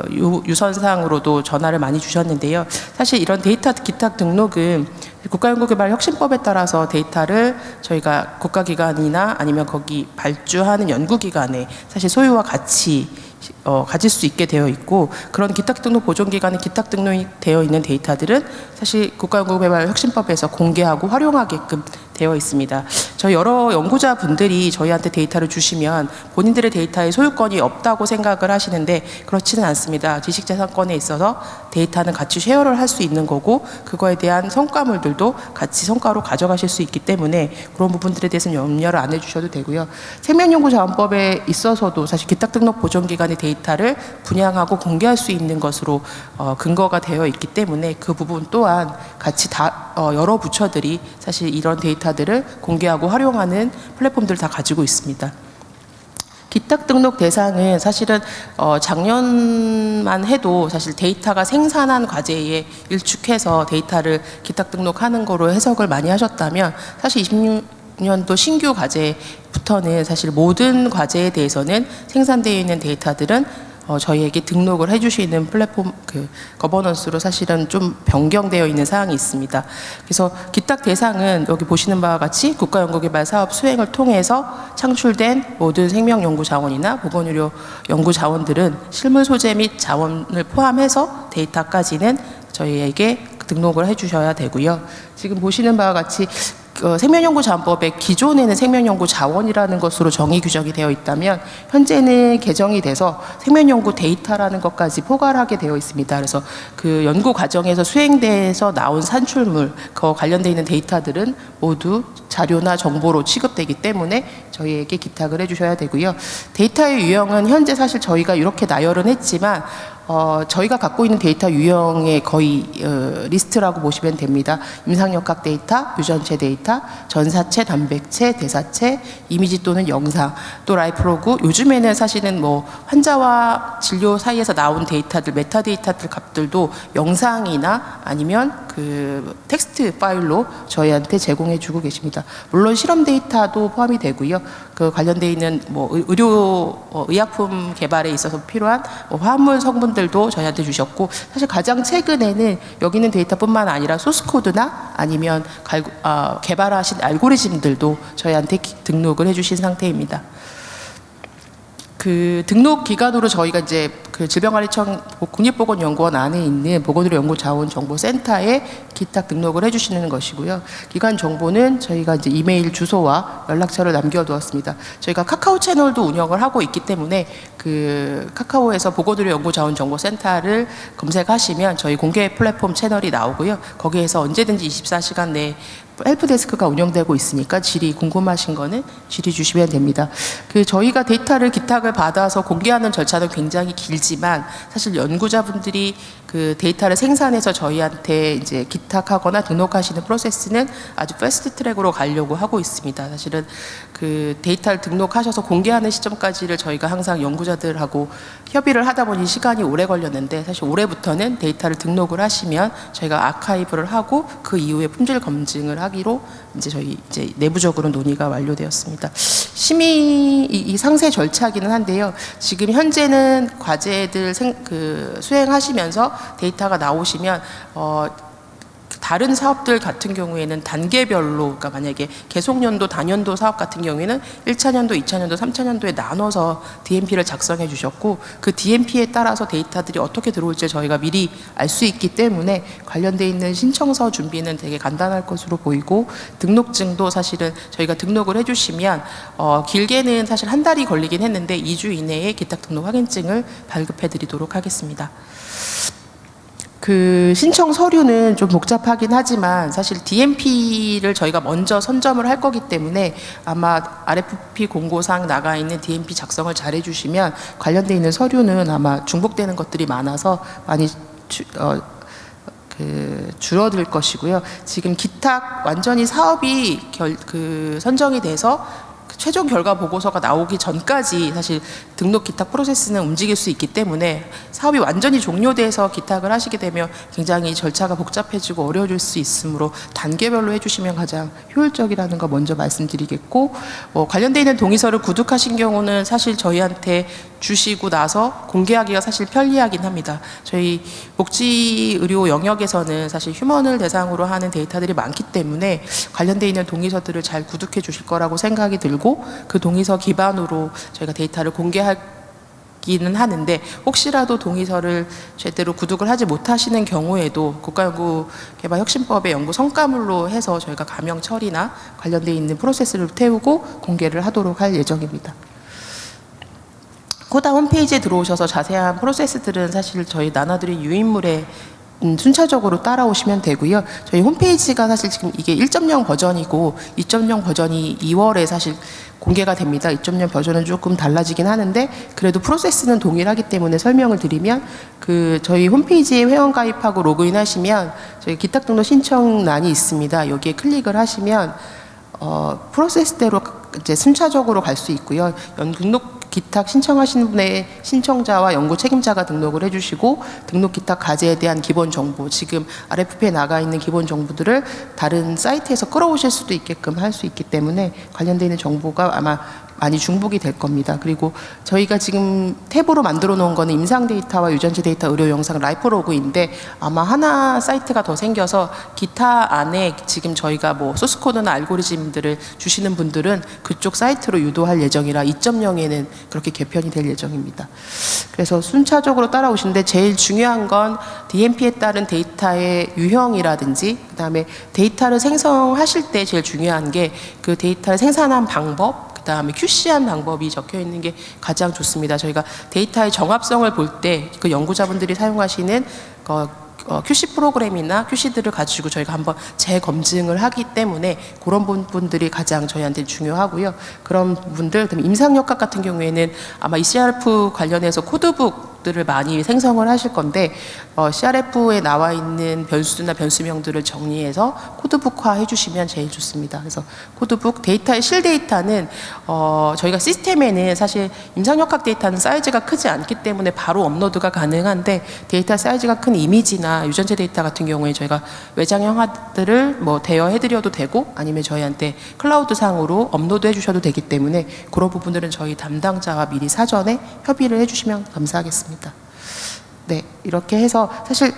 D: 유선상으로도 전화를 많이 주셨는데요. 사실 이런 데이터 기탁 등록은 국가연구개발혁신법에 따라서 데이터를 저희가 국가기관이나 아니면 거기 발주하는 연구기관에 사실 소유와 같이 가질 수 있게 되어 있고, 그런 기탁등록 보존기관에 기탁등록이 되어 있는 데이터들은 사실 국가연구개발혁신법에서 공개하고 활용하게끔 되어 있습니다. 저희 여러 연구자분들이 저희한테 데이터를 주시면 본인들의 데이터에 소유권이 없다고 생각을 하시는데 그렇지는 않습니다. 지식재산권에 있어서 데이터는 같이 쉐어를 할 수 있는 거고 그거에 대한 성과물들도 같이 성과로 가져가실 수 있기 때문에 그런 부분들에 대해서는 염려를 안 해주셔도 되고요. 생명연구자원법에 있어서도 사실 기탁등록 보존기관의 데이터를 분양하고 공개할 수 있는 것으로 근거가 되어 있기 때문에 그 부분 또한 같이 여러 부처들이 사실 이런 데이터들을 공개하고 활용하는 플랫폼들을 다 가지고 있습니다. 기탁 등록 대상은 사실은 작년만 해도 사실 데이터가 생산한 과제에 일축해서 데이터를 기탁 등록하는 거로 해석을 많이 하셨다면 사실 26년도 신규 과제부터는 사실 모든 과제에 대해서는 생산되어 있는 데이터들은 저희에게 등록을 해주시는 플랫폼 그 거버넌스로 사실은 좀 변경되어 있는 사항이 있습니다. 그래서 기탁 대상은 여기 보시는 바와 같이 국가연구개발 사업 수행을 통해서 창출된 모든 생명연구 자원이나 보건의료 연구 자원들은 실물 소재 및 자원을 포함해서 데이터까지는 저희에게 등록을 해주셔야 되고요. 지금 보시는 바와 같이 생명연구자원법에 기존에는 생명연구자원이라는 것으로 정의 규정이 되어 있다면 현재는 개정이 돼서 생명연구 데이터라는 것까지 포괄하게 되어 있습니다. 그래서 그 연구 과정에서 수행돼서 나온 산출물, 그 관련되어 있는 데이터들은 모두 자료나 정보로 취급되기 때문에 저희에게 기탁을 해주셔야 되고요. 데이터의 유형은 현재 사실 저희가 이렇게 나열은 했지만 저희가 갖고 있는 데이터 유형의 거의 리스트라고 보시면 됩니다. 임상역학 데이터, 유전체 데이터, 전사체, 단백체, 대사체, 이미지 또는 영상, 또 라이프로그, 요즘에는 사실은 뭐 환자와 진료 사이에서 나온 데이터들, 메타데이터들 값들도 영상이나 아니면 그 텍스트 파일로 저희한테 제공해 주고 계십니다. 물론 실험 데이터도 포함이 되고요. 그 관련되어 있는 뭐 의약품 개발에 있어서 필요한 뭐 화합물 성분들도 저희한테 주셨고, 사실 가장 최근에는 여기 있는 데이터뿐만 아니라 소스 코드나 아니면 개발하신 알고리즘들도 저희한테 등록을 해주신 상태입니다. 그 등록 기관으로 저희가 이제 그 질병관리청 국립보건연구원 안에 있는 보건의료 연구자원정보센터에 기탁 등록을 해주시는 것이고요. 기관 정보는 저희가 이제 이메일 주소와 연락처를 남겨두었습니다. 저희가 카카오 채널도 운영을 하고 있기 때문에 그 카카오에서 보건의료 연구자원정보센터를 검색하시면 저희 공개 플랫폼 채널이 나오고요. 거기에서 언제든지 24시간 내에 헬프데스크가 운영되고 있으니까 질의 궁금하신 거는 질의 주시면 됩니다. 그 저희가 데이터를 기탁을 받아서 공개하는 절차는 굉장히 길지만 사실 연구자분들이 그 데이터를 생산해서 저희한테 이제 기탁하거나 등록하시는 프로세스는 아주 패스트 트랙으로 가려고 하고 있습니다. 사실은 그 데이터를 등록하셔서 공개하는 시점까지를 저희가 항상 연구자들하고 협의를 하다 보니 시간이 오래 걸렸는데, 사실 올해부터는 데이터를 등록을 하시면 저희가 아카이브를 하고 그 이후에 품질 검증을 하기로 이제 저희 이제 내부적으로 논의가 완료되었습니다. 심의 이 상세 절차기는 한데요. 지금 현재는 과제 과제들 수행하시면서 데이터가 나오시면 다른 사업들 같은 경우에는 단계별로, 그러니까 만약에 계속연도, 단연도 사업 같은 경우에는 1차년도, 2차년도, 3차년도에 나눠서 DMP를 작성해 주셨고, 그 DMP에 따라서 데이터들이 어떻게 들어올지 저희가 미리 알 수 있기 때문에 관련돼 있는 신청서 준비는 되게 간단할 것으로 보이고, 등록증도 사실은 저희가 등록을 해주시면 길게는 사실 한 달이 걸리긴 했는데 2주 이내에 기탁 등록 확인증을 발급해 드리도록 하겠습니다. 그 신청 서류는 좀 복잡하긴 하지만 사실 DMP를 저희가 먼저 선점을 할 거기 때문에 아마 RFP 공고상 나가 있는 DMP 작성을 잘 해주시면 관련돼 있는 서류는 아마 중복되는 것들이 많아서 많이 줄어들 것이고요. 지금 기탁 완전히 사업이 선정이 돼서 최종 결과 보고서가 나오기 전까지 사실 등록 기탁 프로세스는 움직일 수 있기 때문에 사업이 완전히 종료돼서 기탁을 하시게 되면 굉장히 절차가 복잡해지고 어려워질 수 있으므로 단계별로 해주시면 가장 효율적이라는 거 먼저 말씀드리겠고, 관련돼 있는 동의서를 구독하신 경우는 사실 저희한테 주시고 나서 공개하기가 사실 편리하긴 합니다. 저희 복지의료 영역에서는 사실 휴먼을 대상으로 하는 데이터들이 많기 때문에 관련돼 있는 동의서들을 잘 구독해 주실 거라고 생각이 들고, 그 동의서 기반으로 저희가 데이터를 공개하기는 하는데, 혹시라도 동의서를 제대로 구독을 하지 못하시는 경우에도 국가연구개발혁신법의 연구 성과물로 해서 저희가 가명 처리나 관련돼 있는 프로세스를 태우고 공개를 하도록 할 예정입니다. 코다 홈페이지에 들어오셔서 자세한 프로세스들은 사실 저희 나눠드린 유인물에 순차적으로 따라오시면 되고요. 저희 홈페이지가 사실 지금 이게 1.0 버전이고 2.0 버전이 2월에 사실 공개가 됩니다. 2.0 버전은 조금 달라지긴 하는데 그래도 프로세스는 동일하기 때문에 설명을 드리면, 저희 홈페이지에 회원 가입하고 로그인 하시면 저희 기탁 등록 신청란이 있습니다. 여기에 클릭을 하시면 프로세스대로 이제 순차적으로 갈 수 있고요. 등록 기탁 신청하시는 분의 신청자와 연구 책임자가 등록을 해주시고, 등록 기탁 과제에 대한 기본 정보, 지금 RFP에 나가 있는 기본 정보들을 다른 사이트에서 끌어오실 수도 있게끔 할 수 있기 때문에 관련되어 있는 정보가 아마 많이 중복이 될 겁니다. 그리고 저희가 지금 탭으로 만들어 놓은 거는 임상 데이터와 유전체 데이터, 의료 영상, 라이프 로그인데 아마 하나 사이트가 더 생겨서 기타 안에 지금 저희가 뭐 소스 코드나 알고리즘들을 주시는 분들은 그쪽 사이트로 유도할 예정이라 2.0에는 그렇게 개편이 될 예정입니다. 그래서 순차적으로 따라오시는데 제일 중요한 건 DMP에 따른 데이터의 유형이라든지, 그다음에 데이터를 생성하실 때 제일 중요한 게 그 데이터를 생산한 방법, 그다음에 QC한 방법이 적혀 있는 게 가장 좋습니다. 저희가 데이터의 정합성을 볼 때 그 연구자분들이 사용하시는 QC 프로그램이나 QC들을 가지고 저희가 한번 재검증을 하기 때문에 그런 부분들이 가장 저희한테 중요하고요. 그런 부분들, 그다음에 임상역학 같은 경우에는 아마 ECRF 관련해서 코드북들을 많이 생성을 하실 건데 CRF에 나와 있는 변수나 변수명들을 정리해서 코드북화 해주시면 제일 좋습니다. 그래서 코드북, 데이터의 실데이터는 저희가 시스템에는 사실 임상역학 데이터는 사이즈가 크지 않기 때문에 바로 업로드가 가능한데, 데이터 사이즈가 큰 이미지나 유전체 데이터 같은 경우에 저희가 외장 형아들을 뭐 대여해드려도 되고 아니면 저희한테 클라우드 상으로 업로드 해주셔도 되기 때문에 그런 부분들은 저희 담당자와 미리 사전에 협의를 해주시면 감사하겠습니다. 네, 이렇게 해서 사실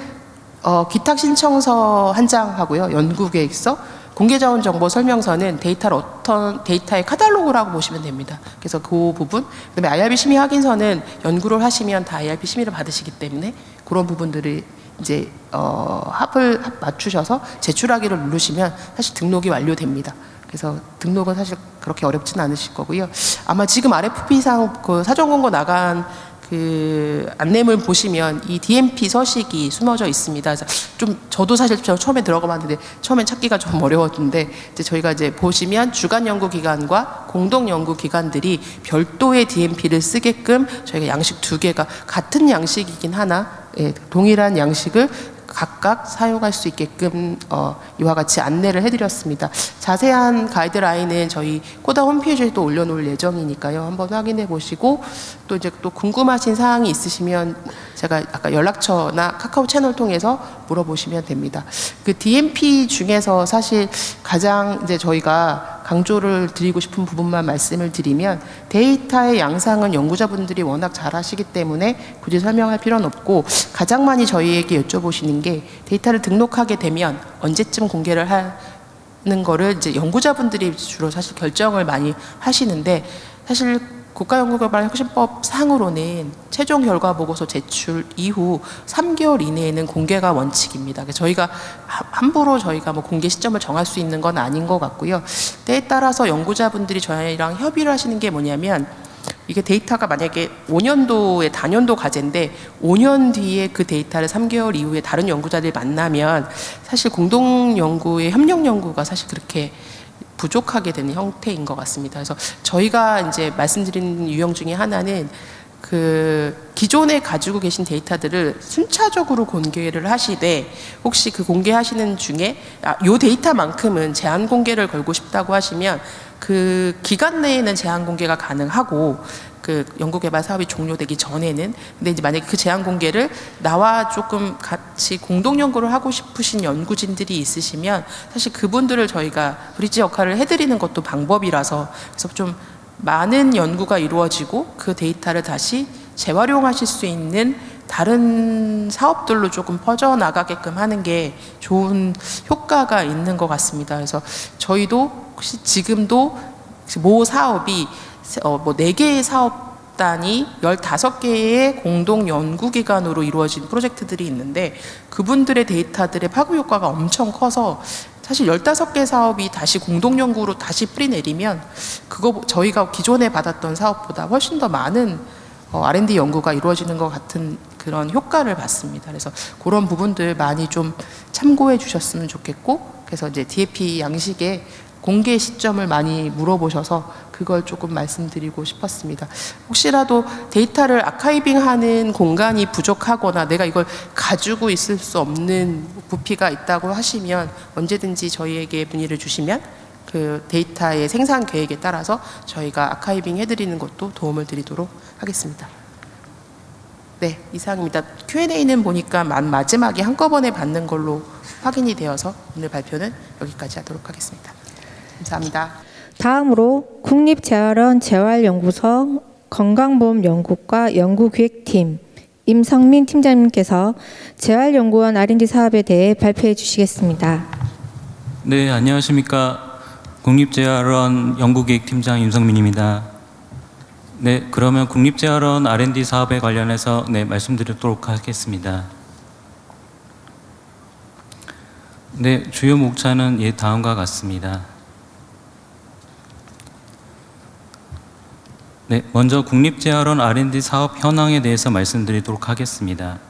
D: 기탁 신청서 한 장 하고요, 연구계획서, 공개자원정보 설명서는 데이터의 카탈로그라고 보시면 됩니다. 그래서 그 부분, 그다음에 IRB 심의 확인서는 연구를 하시면 다 IRB 심의를 받으시기 때문에 그런 부분들이 이제 합을 맞추셔서 제출하기를 누르시면 사실 등록이 완료됩니다. 그래서 등록은 사실 그렇게 어렵지는 않으실 거고요. 아마 지금 RFP상 그 사전공고 나간 그 안내문 보시면 이 DMP 서식이 숨어져 있습니다. 그래서 좀 저도 사실 처음에 들어가봤는데 처음엔 찾기가 좀 어려웠는데, 이제 저희가 이제 보시면 주간 연구 기관과 공동 연구 기관들이 별도의 DMP를 쓰게끔 저희가 양식 2개가 같은 양식이긴 하나, 동일한 양식을 각각 사용할 수 있게끔 이와 같이 안내를 해드렸습니다. 자세한 가이드라인은 저희 코다 홈페이지에 또 올려놓을 예정이니까요. 한번 확인해 보시고 또 이제 또 궁금하신 사항이 있으시면 제가 아까 연락처나 카카오 채널 통해서 물어보시면 됩니다. 그 DMP 중에서 사실 가장 이제 저희가 강조를 드리고 싶은 부분만 말씀을 드리면, 데이터의 양상은 연구자분들이 워낙 잘 하시기 때문에 굳이 설명할 필요는 없고, 가장 많이 저희에게 여쭤보시는 게 데이터를 등록하게 되면 언제쯤 공개를 하는 거를 이제 연구자분들이 주로 사실 결정을 많이 하시는데, 사실 국가연구개발혁신법 상으로는 최종 결과 보고서 제출 이후 3개월 이내에는 공개가 원칙입니다. 그래서 저희가 함부로 저희가 뭐 공개 시점을 정할 수 있는 건 아닌 것 같고요. 때에 따라서 연구자분들이 저희랑 협의를 하시는 게 뭐냐면, 이게 데이터가 만약에 5년도의 단연도 과제인데 5년 뒤에 그 데이터를 3개월 이후에 다른 연구자들이 만나면 사실 공동 연구의 협력 연구가 사실 그렇게 부족하게 되는 형태인 것 같습니다. 그래서 저희가 이제 말씀드린 유형 중에 하나는 그 기존에 가지고 계신 데이터들을 순차적으로 공개를 하시되, 혹시 그 공개하시는 중에 요 데이터만큼은 제한 공개를 걸고 싶다고 하시면 그 기간 내에는 제한 공개가 가능하고, 그 연구개발 사업이 종료되기 전에는. 근데 이제 만약에 그 제한 공개를 나와 조금 같이 공동 연구를 하고 싶으신 연구진들이 있으시면 사실 그분들을 저희가 브리지 역할을 해드리는 것도 방법이라서, 그래서 좀 많은 연구가 이루어지고 그 데이터를 다시 재활용하실 수 있는 다른 사업들로 조금 퍼져나가게끔 하는 게 좋은 효과가 있는 것 같습니다. 그래서 저희도 혹시 지금도 모 사업이 뭐 4개의 사업단이 15개의 공동 연구기관으로 이루어진 프로젝트들이 있는데, 그분들의 데이터들의 파급 효과가 엄청 커서 사실 15개 사업이 다시 공동 연구로 다시 뿌리내리면 그거 저희가 기존에 받았던 사업보다 훨씬 더 많은 R&D 연구가 이루어지는 것 같은 그런 효과를 봤습니다. 그래서 그런 부분들 많이 좀 참고해 주셨으면 좋겠고, 그래서 이제 DAP 양식에 공개 시점을 많이 물어보셔서 그걸 조금 말씀드리고 싶었습니다. 혹시라도 데이터를 아카이빙하는 공간이 부족하거나 내가 이걸 가지고 있을 수 없는 부피가 있다고 하시면 언제든지 저희에게 문의를 주시면 그 데이터의 생산 계획에 따라서 저희가 아카이빙 해드리는 것도 도움을 드리도록 하겠습니다. 네, 이상입니다. Q&A는 보니까 마지막에 한꺼번에 받는 걸로 확인이 되어서 오늘 발표는 여기까지 하도록 하겠습니다. 감사합니다.
A: 다음으로 국립재활원 재활연구소 건강보험연구과 연구기획팀 임성민 팀장님께서 재활연구원 R&D 사업에 대해 발표해 주시겠습니다.
E: 네, 안녕하십니까. 국립재활원 연구기획팀장 임성민입니다. 네, 그러면 국립재활원 R&D 사업에 관련해서 말씀드리도록 하겠습니다. 네, 주요 목차는 다음과 같습니다. 네, 먼저 국립재활원 R&D 사업 현황에 대해서 말씀드리도록 하겠습니다.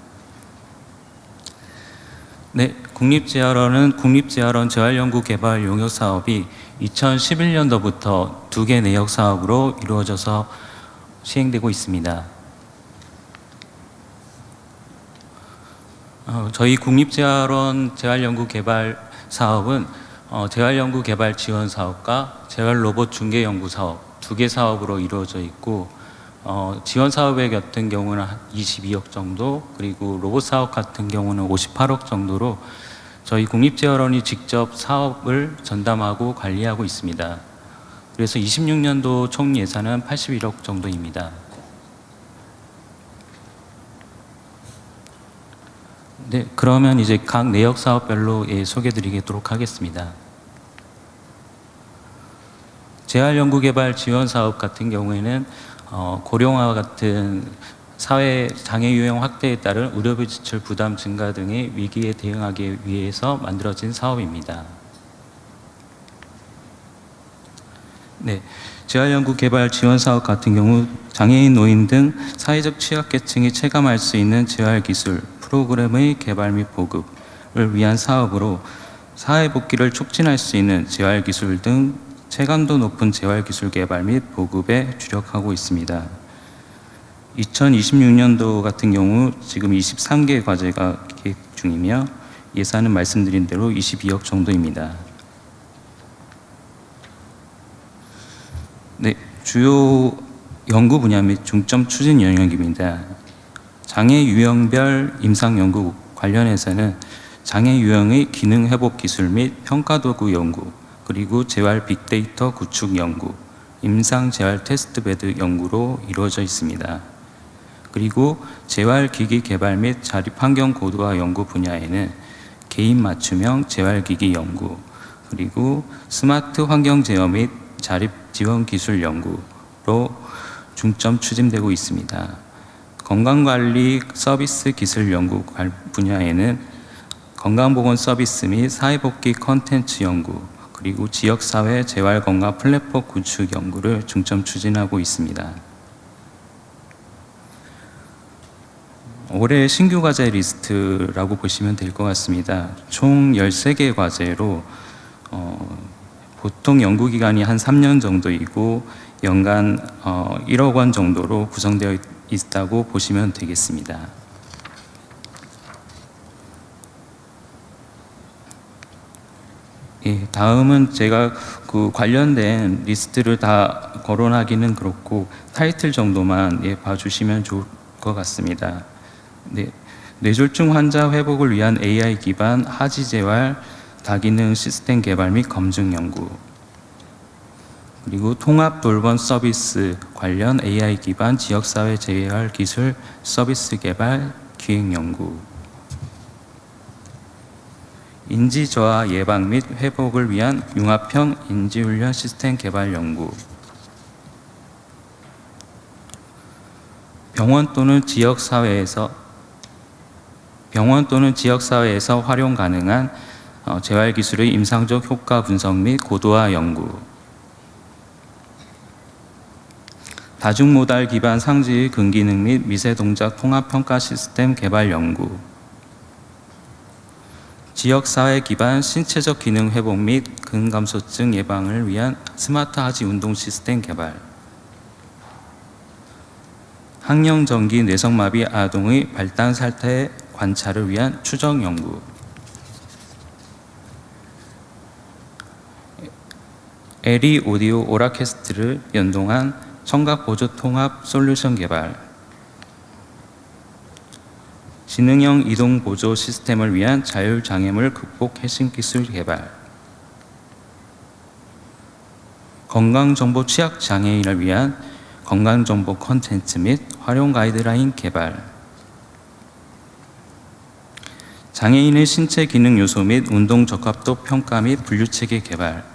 E: 네, 국립재활원은 국립재활원 재활연구개발 용역 사업이 2011년도부터 2개 내역 사업으로 이루어져서 시행되고 있습니다. 저희 국립재활원 재활연구개발 사업은 재활연구개발 지원 사업과 재활로봇 중개연구 사업 2개 사업으로 이루어져 있고, 지원 사업의 같은 경우는 22억 정도, 그리고 로봇 사업 같은 경우는 58억 정도로 저희 국립재활원이 직접 사업을 전담하고 관리하고 있습니다. 그래서 26년도 총 예산은 81억 정도입니다. 네, 그러면 이제 각 내역 사업별로 소개드리도록 하겠습니다. 재활연구개발 지원 사업 같은 경우에는 고령화와 같은 사회 장애 유형 확대에 따른 의료비 지출 부담 증가 등의 위기에 대응하기 위해서 만들어진 사업입니다. 네, 재활연구개발 지원 사업 같은 경우 장애인, 노인 등 사회적 취약계층이 체감할 수 있는 재활기술 프로그램의 개발 및 보급을 위한 사업으로 사회복귀를 촉진할 수 있는 재활기술 등 체감도 높은 재활기술 개발 및 보급에 주력하고 있습니다. 2026년도 같은 경우 지금 23개 과제가 계획 중이며 예산은 말씀드린 대로 22억 정도입니다. 네, 주요 연구 분야 및 중점 추진 영역입니다. 장애 유형별 임상 연구 관련해서는 장애 유형의 기능 회복 기술 및 평가 도구 연구, 그리고 재활 빅데이터 구축 연구, 임상 재활 테스트베드 연구로 이루어져 있습니다. 그리고 재활 기기 개발 및 자립 환경 고도화 연구 분야에는 개인 맞춤형 재활 기기 연구, 그리고 스마트 환경 제어 및 자립 지원 기술 연구로 중점 추진되고 있습니다. 건강관리 서비스 기술 연구 분야에는 건강보건 서비스 및 사회복귀 콘텐츠 연구, 그리고 지역사회 재활건강 플랫폼 구축 연구를 중점 추진하고 있습니다. 올해 신규 과제 리스트라고 보시면 될 것 같습니다. 총 13개 과제로 보통 연구기간이 한 3년 정도이고 연간 1억 원 정도로 구성되어 있다고 보시면 되겠습니다. 예, 다음은 제가 그 관련된 리스트를 다 거론하기는 그렇고 타이틀 정도만 봐주시면 좋을 것 같습니다. 네, 뇌졸중 환자 회복을 위한 AI 기반 하지 재활 다기능 시스템 개발 및 검증 연구, 그리고 통합 돌봄 서비스 관련 AI 기반 지역사회 재활 기술 서비스 개발 기획 연구, 인지 저하 예방 및 회복을 위한 융합형 인지훈련 시스템 개발 연구, 병원 또는 지역사회에서 활용 가능한 재활기술의 임상적 효과 분석 및 고도화 연구, 다중모달 기반 상지의 근기능 및 미세동작 통합평가 시스템 개발 연구, 지역사회 기반 신체적 기능 회복 및 근감소증 예방을 위한 스마트 하지 운동 시스템 개발, 항영전기 뇌성마비 아동의 발달 상태 관찰을 위한 추적 연구, 에리 오디오 오라케스트를 연동한 청각 보조 통합 솔루션 개발, 지능형 이동 보조 시스템을 위한 자율장애물 극복 핵심 기술 개발, 건강정보 취약 장애인을 위한 건강정보 콘텐츠 및 활용 가이드라인 개발, 장애인의 신체 기능 요소 및 운동 적합도 평가 및 분류체계 개발,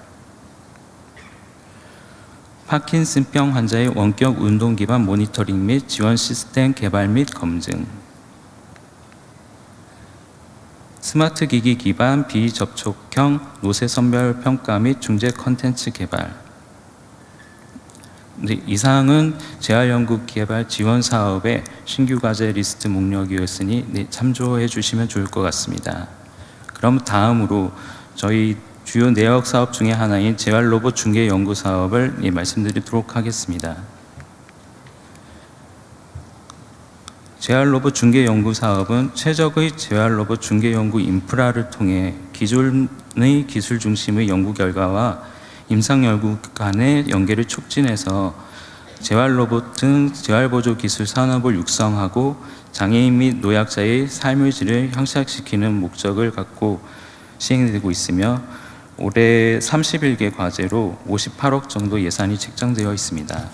E: 파킨슨병 환자의 원격 운동 기반 모니터링 및 지원 시스템 개발 및 검증, 스마트 기기 기반 비접촉형 노쇠 선별 평가 및 중재 콘텐츠 개발. 네, 이상은 재활연구 개발 지원 사업의 신규 과제 리스트 목록이었으니 참조해 주시면 좋을 것 같습니다. 그럼 다음으로 저희 주요 내역 사업 중에 하나인 재활로봇 중개 연구 사업을 말씀드리도록 하겠습니다. 재활로봇 중개 연구 사업은 최적의 재활로봇 중개 연구 인프라를 통해 기존의 기술 중심의 연구 결과와 임상 연구 간의 연계를 촉진해서 재활로봇 등 재활보조 기술 산업을 육성하고 장애인 및 노약자의 삶의 질을 향상시키는 목적을 갖고 시행되고 있으며 올해 31개 과제로 58억 정도 예산이 책정되어 있습니다.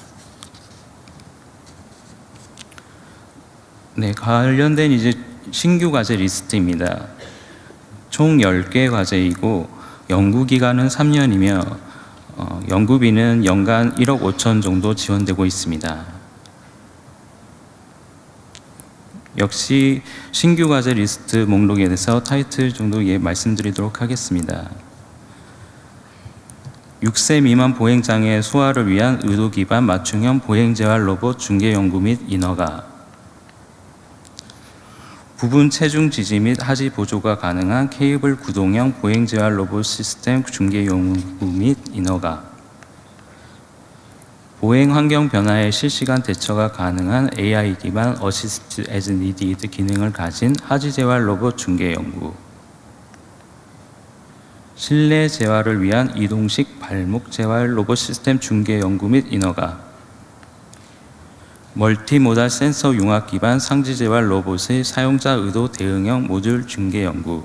E: 네, 관련된 이제 신규 과제 리스트입니다. 총 10개 과제이고 연구 기간은 3년이며 연구비는 연간 1억 5천 정도 지원되고 있습니다. 역시 신규 과제 리스트 목록에 대해서 타이틀 정도 말씀드리도록 하겠습니다. 6세 미만 보행장애 소아를 위한 의도 기반 맞춤형 보행재활 로봇 중개 연구 및 인허가, 부분 체중 지지 및 하지 보조가 가능한 케이블 구동형 보행재활 로봇 시스템 중개 연구 및 인허가, 보행 환경 변화에 실시간 대처가 가능한 AI 기반 어시스트 as needed 기능을 가진 하지 재활 로봇 중개 연구, 실내 재활을 위한 이동식 발목 재활 로봇 시스템 중개 연구 및 인허가, 멀티모달 센서 융합 기반 상지 재활 로봇의 사용자 의도 대응형 모듈 중계 연구,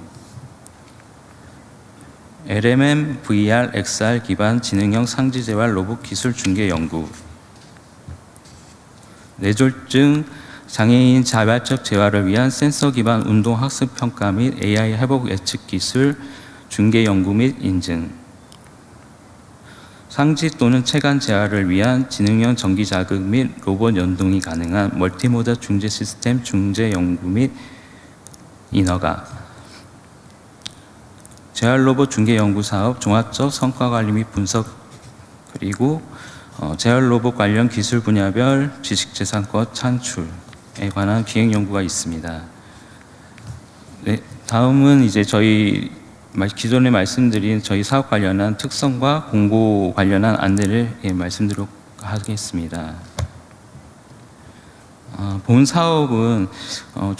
E: LMM VR XR 기반 지능형 상지 재활 로봇 기술 중계 연구, 뇌졸중 장애인 자발적 재활을 위한 센서 기반 운동 학습 평가 및 AI 회복 예측 기술 중계 연구 및 인증, 상지 또는 체관 재활을 위한 지능형 전기 자극 및 로봇 연동이 가능한 멀티모달 중재 시스템 중재 연구 및 인허가, 재활 로봇 중개 연구 사업 종합적 성과 관리 및 분석, 그리고 재활 로봇 관련 기술 분야별 지식재산권 창출에 관한 기획 연구가 있습니다. 네, 다음은 이제 저희 기존에 말씀드린 저희 사업 관련한 특성과 공고 관련한 안내를 말씀드리도록 하겠습니다. 본 사업은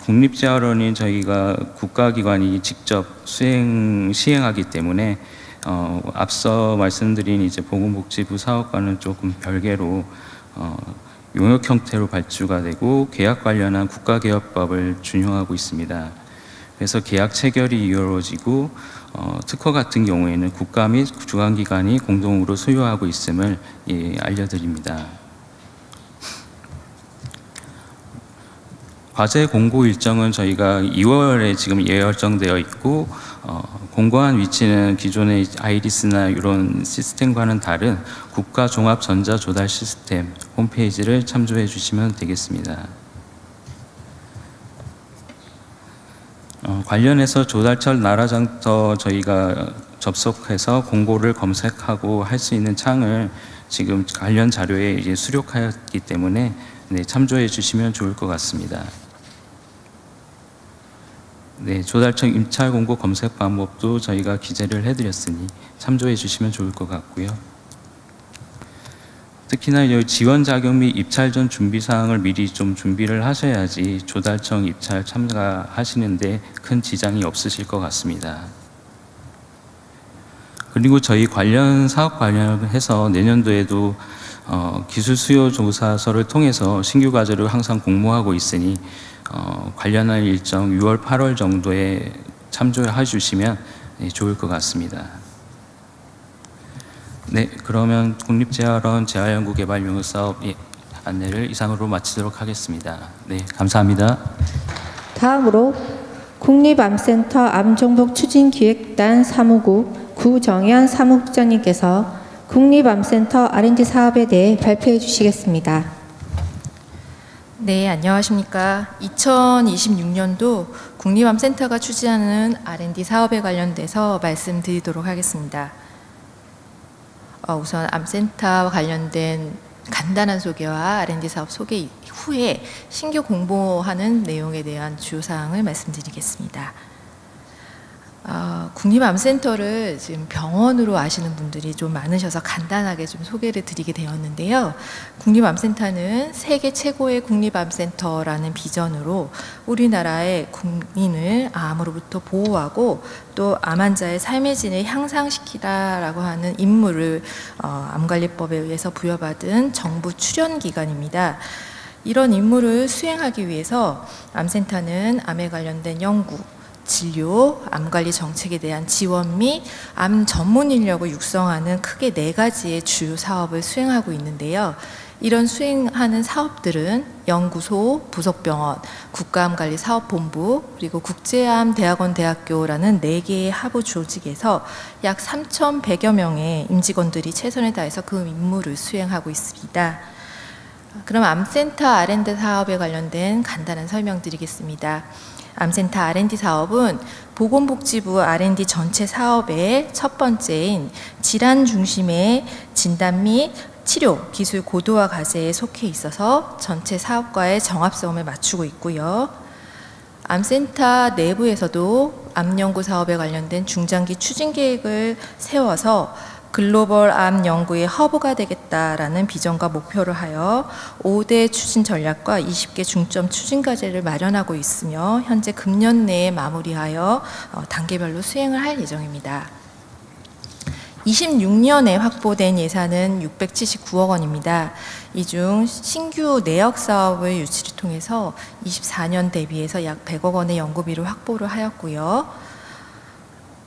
E: 국립재활원인 저희가 국가기관이 직접 시행하기 때문에 앞서 말씀드린 이제 보건복지부 사업과는 조금 별개로 용역 형태로 발주가 되고 계약 관련한 국가개혁법을 준용하고 있습니다. 그래서 계약 체결이 이루어지고 특허 같은 경우에는 국가 및 주관기관이 공동으로 소유하고 있음을 알려드립니다. 과제 공고 일정은 저희가 2월에 지금 예정되어 있고 공고한 위치는 기존의 아이리스나 이런 시스템과는 다른 국가 종합 전자 조달 시스템 홈페이지를 참조해 주시면 되겠습니다. 관련해서 조달처 나라장터 저희가 접속해서 공고를 검색하고 할 수 있는 창을 지금 관련 자료에 이제 수록하였기 때문에 참조해 주시면 좋을 것 같습니다. 네, 조달청 입찰 공고 검색 방법도 저희가 기재를 해드렸으니 참조해 주시면 좋을 것 같고요. 특히나 이 지원 자격 및 입찰 전 준비 사항을 미리 좀 준비를 하셔야지 조달청 입찰 참가하시는데 큰 지장이 없으실 것 같습니다. 그리고 저희 관련 사업 관련해서 내년도에도 기술 수요 조사서를 통해서 신규 과제를 항상 공모하고 있으니 관련한 일정 6월, 8월 정도에 참조해 주시면 좋을 것 같습니다. 네, 그러면 국립재활원 재활연구개발 용역사업 안내를 이상으로 마치도록 하겠습니다. 네, 감사합니다.
A: 다음으로 국립암센터 암정복 추진기획단 사무국 구정현 사무국장님께서 국립암센터 R&D 사업에 대해 발표해 주시겠습니다.
F: 네, 안녕하십니까. 2026년도 국립암센터가 추진하는 R&D 사업에 관련돼서 말씀드리도록 하겠습니다. 우선 암센터와 관련된 간단한 소개와 R&D 사업 소개 후에 신규 공모하는 내용에 대한 주요 사항을 말씀드리겠습니다. 국립암센터를 지금 병원으로 아시는 분들이 좀 많으셔서 간단하게 좀 소개를 드리게 되었는데요. 국립암센터는 세계 최고의 국립암센터라는 비전으로 우리나라의 국민을 암으로부터 보호하고 또 암 환자의 삶의 질을 향상시키다라고 하는 임무를 암관리법에 의해서 부여받은 정부 출연기관입니다. 이런 임무를 수행하기 위해서 암센터는 암에 관련된 연구, 진료, 암관리 정책에 대한 지원 및 암 전문 인력을 육성하는 크게 4가지의 주요 사업을 수행하고 있는데요. 이런 수행하는 사업들은 연구소, 부속병원, 국가암관리사업본부, 그리고 국제암대학원 대학교라는 4개의 하부 조직에서 약 3,100여 명의 임직원들이 최선을 다해서 그 임무를 수행하고 있습니다. 그럼 암센터 R&D 사업에 관련된 간단한 설명드리겠습니다. 암센터 R&D 사업은 보건복지부 R&D 전체 사업의 첫 번째인 질환 중심의 진단 및 치료, 기술 고도화 과제에 속해 있어서 전체 사업과의 정합성을 맞추고 있고요. 암센터 내부에서도 암연구 사업에 관련된 중장기 추진 계획을 세워서 글로벌 암 연구의 허브가 되겠다라는 비전과 목표를 하여 5대 추진 전략과 20개 중점 추진 과제를 마련하고 있으며 현재 금년 내에 마무리하여 단계별로 수행을 할 예정입니다. 26년에 확보된 예산은 679억 원입니다. 이 중 신규 내역 사업의 유치를 통해서 24년 대비해서 약 100억 원의 연구비를 확보를 하였고요.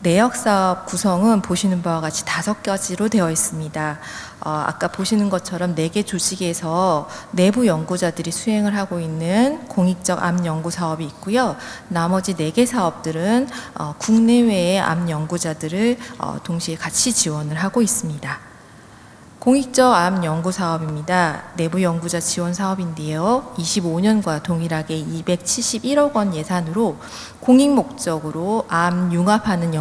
F: 내역 사업 구성은 보시는 바와 같이 5가지로 되어 있습니다. 아까 보시는 것처럼 4개 조직에서 내부 연구자들이 수행을 하고 있는 공익적 암 연구 사업이 있고요. 나머지 4개 사업들은 국내외의 암 연구자들을 동시에 같이 지원을 하고 있습니다. 공익적 암 연구 사업입니다. 내부 연구자 지원 사업인데요. 25년과 동일하게 271억 원 예산으로 공익 목적으로 암 융합하는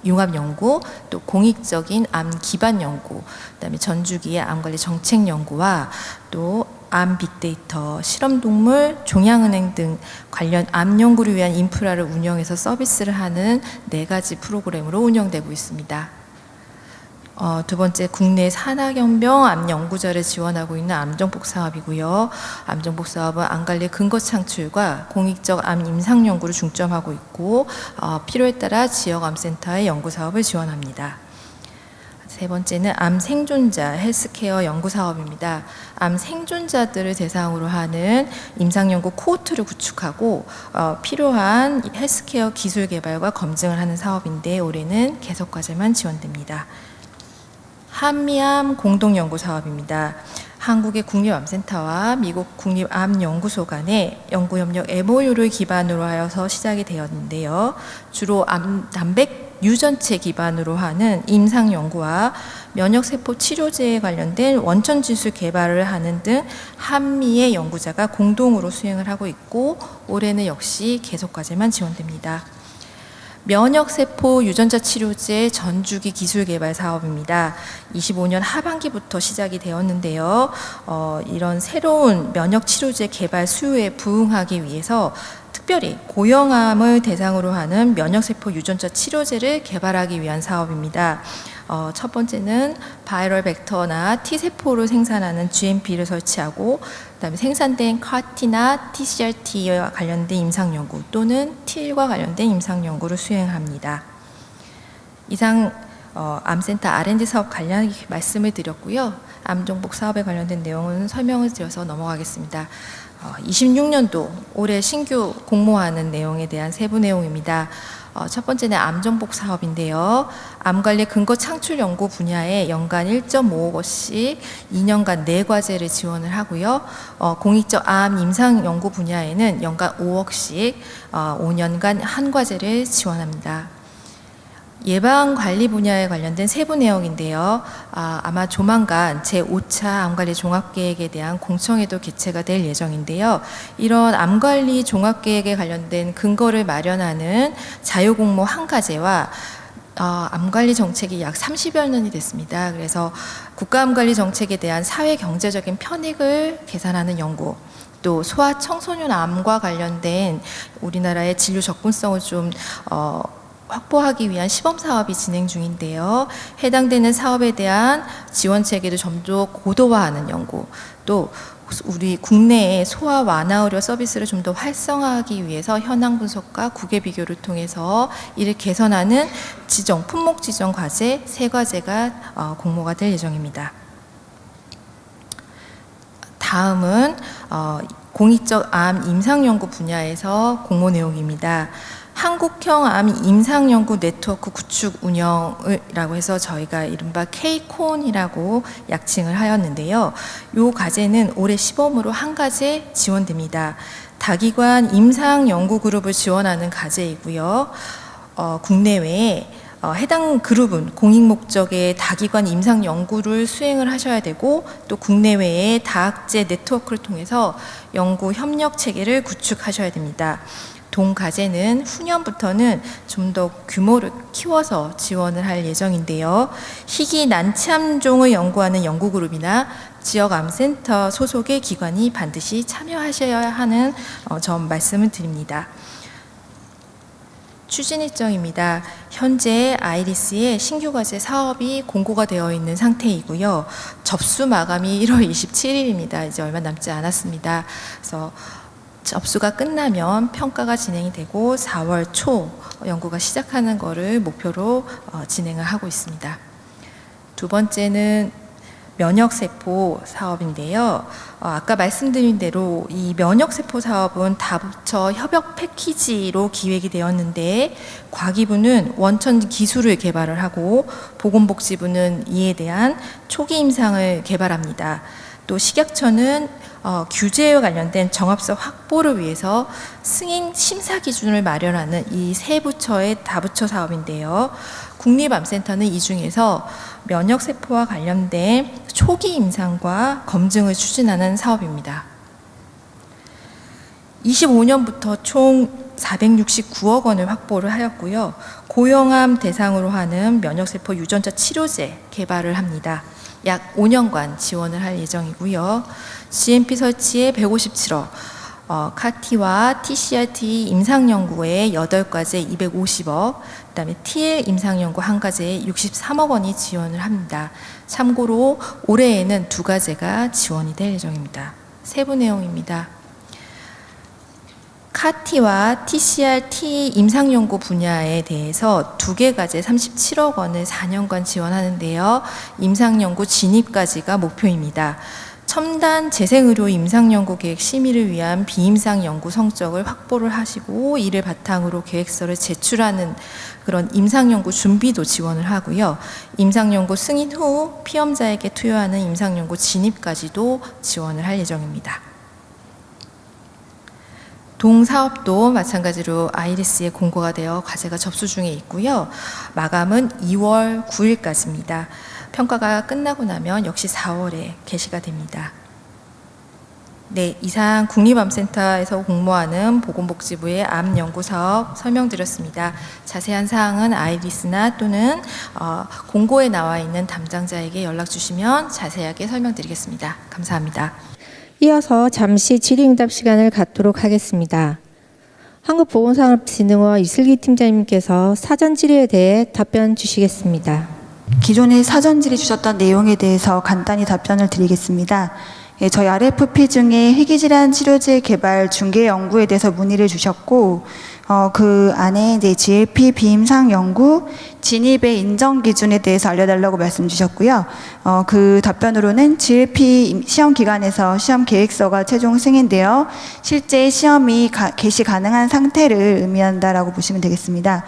F: 융합 연구, 또 공익적인 암 기반 연구, 그다음에 전주기의 암 관리 정책 연구와 또 암 빅데이터, 실험동물, 종양은행 등 관련 암 연구를 위한 인프라를 운영해서 서비스를 하는 4가지 프로그램으로 운영되고 있습니다. 두 번째, 국내 산학연병 암 연구자를 지원하고 있는 암정복 사업이고요. 암정복 사업은 암 관리 근거 창출과 공익적 암 임상 연구를 중점하고 있고 필요에 따라 지역 암센터의 연구 사업을 지원합니다. 세 번째는 암 생존자 헬스케어 연구 사업입니다. 암 생존자들을 대상으로 하는 임상 연구 코호트를 구축하고 필요한 헬스케어 기술 개발과 검증을 하는 사업인데 올해는 계속 과제만 지원됩니다. 한미암 공동연구 사업입니다. 한국의 국립암센터와 미국 국립암연구소 간의 연구협력 MOU를 기반으로 하여서 시작이 되었는데요. 주로 단백 유전체 기반으로 하는 임상연구와 면역세포 치료제에 관련된 원천 기술 개발을 하는 등 한미의 연구자가 공동으로 수행을 하고 있고 올해는 역시 계속과제만 지원됩니다. 면역세포 유전자 치료제 전주기 기술 개발 사업입니다. 25년 하반기부터 시작이 되었는데요. 이런 새로운 면역 치료제 개발 수요에 부응하기 위해서 특별히 고형암을 대상으로 하는 면역세포 유전자 치료제를 개발하기 위한 사업입니다. 첫 번째는 바이럴 벡터나 T세포를 생산하는 GMP를 설치하고 그다음에 생산된 CAR-T나 TCR-T와 관련된 임상연구 또는 TIL과 관련된 임상연구를 수행합니다. 이상 암센터 R&D 사업 관련 말씀을 드렸고요. 암정복 사업에 관련된 내용은 설명을 드려서 넘어가겠습니다. 26년도 올해 신규 공모하는 내용에 대한 세부 내용입니다. 첫 번째는 암정복 사업인데요. 암관리 근거 창출 연구 분야에 연간 1.5억 원씩 2년간 4과제를 지원을 하고요. 공익적 암 임상 연구 분야에는 연간 5억씩 5년간 1과제를 지원합니다. 예방 관리 분야에 관련된 세부 내용인데요. 아마 조만간 제5차 암관리 종합계획에 대한 공청회도 개최가 될 예정인데요. 이런 암관리 종합계획에 관련된 근거를 마련하는 자유공모 1과제와 암관리 정책이 약 30여 년이 됐습니다. 그래서 국가암관리 정책에 대한 사회 경제적인 편익을 계산하는 연구, 또 소아 청소년 암과 관련된 우리나라의 진료 접근성을 좀 확보하기 위한 시범 사업이 진행 중인데요. 해당되는 사업에 대한 지원 체계를 좀 더 고도화하는 연구, 또 우리 국내의 소아 완화 의료 서비스를 좀 더 활성화하기 위해서 현황 분석과 국외 비교를 통해서 이를 개선하는 품목 지정 과제 3과제가 공모가 될 예정입니다. 다음은 공익적 암 임상연구 분야에서 공모 내용입니다. 한국형 암 임상연구 네트워크 구축 운영이라고 해서 저희가 이른바 K콘이라고 약칭을 하였는데요. 이 과제는 올해 시범으로 1과제 지원됩니다. 다기관 임상연구그룹을 지원하는 과제이고요. 국내외에 해당 그룹은 공익 목적의 다기관 임상 연구를 수행을 하셔야 되고 또 국내외의 다학제 네트워크를 통해서 연구 협력 체계를 구축하셔야 됩니다. 동과제는 후년부터는 좀 더 규모를 키워서 지원을 할 예정인데요. 희귀 난치암종을 연구하는 연구그룹이나 지역 암센터 소속의 기관이 반드시 참여하셔야 하는 점 말씀을 드립니다. 추진 일정입니다. 현재 아이리스의 신규 과제 사업이 공고가 되어 있는 상태이고요. 접수 마감이 1월 27일입니다. 이제 얼마 남지 않았습니다. 그래서 접수가 끝나면 평가가 진행이 되고 4월 초 연구가 시작하는 것을 목표로 진행을 하고 있습니다. 두 번째는 면역세포 사업인데요. 아까 말씀드린 대로 이 면역세포 사업은 다부처 협력 패키지로 기획이 되었는데 과기부는 원천 기술을 개발을 하고 보건복지부는 이에 대한 초기 임상을 개발합니다. 또 식약처는 규제와 관련된 정합성 확보를 위해서 승인 심사 기준을 마련하는 이 세 부처의 다부처 사업인데요. 국립암센터는 이 중에서 면역세포와 관련된 초기 임상과 검증을 추진하는 사업입니다. 25년부터 총 469억 원을 확보를 하였고요. 고령암 대상으로 하는 면역세포 유전자 치료제 개발을 합니다. 약 5년간 지원을 할 예정이고요. GMP 설치에 157억, 카티와 TCR-T 임상연구에 8가지에 250억, 그다음에 TL 임상연구 1가지에 63억 원이 지원을 합니다. 참고로 올해에는 2가지가 지원이 될 예정입니다. 세부 내용입니다. 카티와 TCR-T 임상연구 분야에 대해서 2개 과제 37억 원을 4년간 지원하는데요. 임상연구 진입까지가 목표입니다. 첨단 재생의료 임상연구 계획 심의를 위한 비임상 연구 성적을 확보를 하시고 이를 바탕으로 계획서를 제출하는 그런 임상연구 준비도 지원을 하고요. 임상연구 승인 후 피험자에게 투여하는 임상연구 진입까지도 지원을 할 예정입니다. 동사업도 마찬가지로 아이리스에 공고가 되어 과제가 접수 중에 있고요. 마감은 2월 9일까지입니다. 평가가 끝나고 나면 역시 4월에 개시가 됩니다. 네, 이상 국립암센터에서 공모하는 보건복지부의 암 연구 사업 설명드렸습니다. 자세한 사항은 아이리스나 또는 공고에 나와 있는 담당자에게 연락 주시면 자세하게 설명드리겠습니다. 감사합니다.
A: 이어서 잠시 질의응답 시간을 갖도록 하겠습니다. 한국보건산업진흥원 이슬기 팀장님께서 사전 질의에 대해 답변 주시겠습니다.
C: 기존에 사전 질의 주셨던 내용에 대해서 간단히 답변을 드리겠습니다. 예, 저희 RFP 중에 희귀질환 치료제 개발 중개 연구에 대해서 문의를 주셨고, 그 안에 이제 GLP 비임상 연구 진입의 인정 기준에 대해서 알려달라고 말씀 주셨고요. 그 답변으로는 GLP 시험 기간에서 시험 계획서가 최종 승인되어 실제 시험이 개시 가능한 상태를 의미한다라고 보시면 되겠습니다.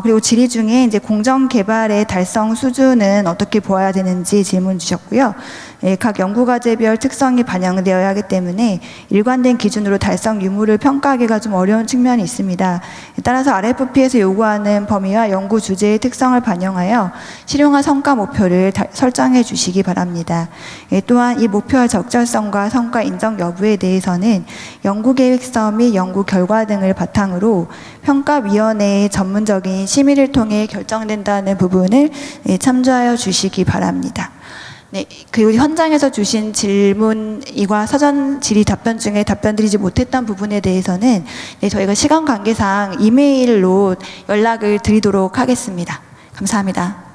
C: 그리고 질의 중에 이제 공정 개발의 달성 수준은 어떻게 보아야 되는지 질문 주셨고요. 예, 각 연구과제별 특성이 반영되어야 하기 때문에 일관된 기준으로 달성 유무를 평가하기가 좀 어려운 측면이 있습니다. 따라서 RFP에서 요구하는 범위와 연구 주제의 특성을 반영하여 실용화 성과 목표를 설정해 주시기 바랍니다. 예, 또한 이 목표와 적절성과 성과 인정 여부에 대해서는 연구계획서 및 연구 결과 등을 바탕으로 평가위원회의 전문적인 심의를 통해 결정된다는 부분을 참조하여 주시기 바랍니다. 네, 그리고 현장에서 주신 질문과 사전 질의 답변 중에 답변드리지 못했던 부분에 대해서는 저희가 시간 관계상 이메일로 연락을 드리도록 하겠습니다. 감사합니다.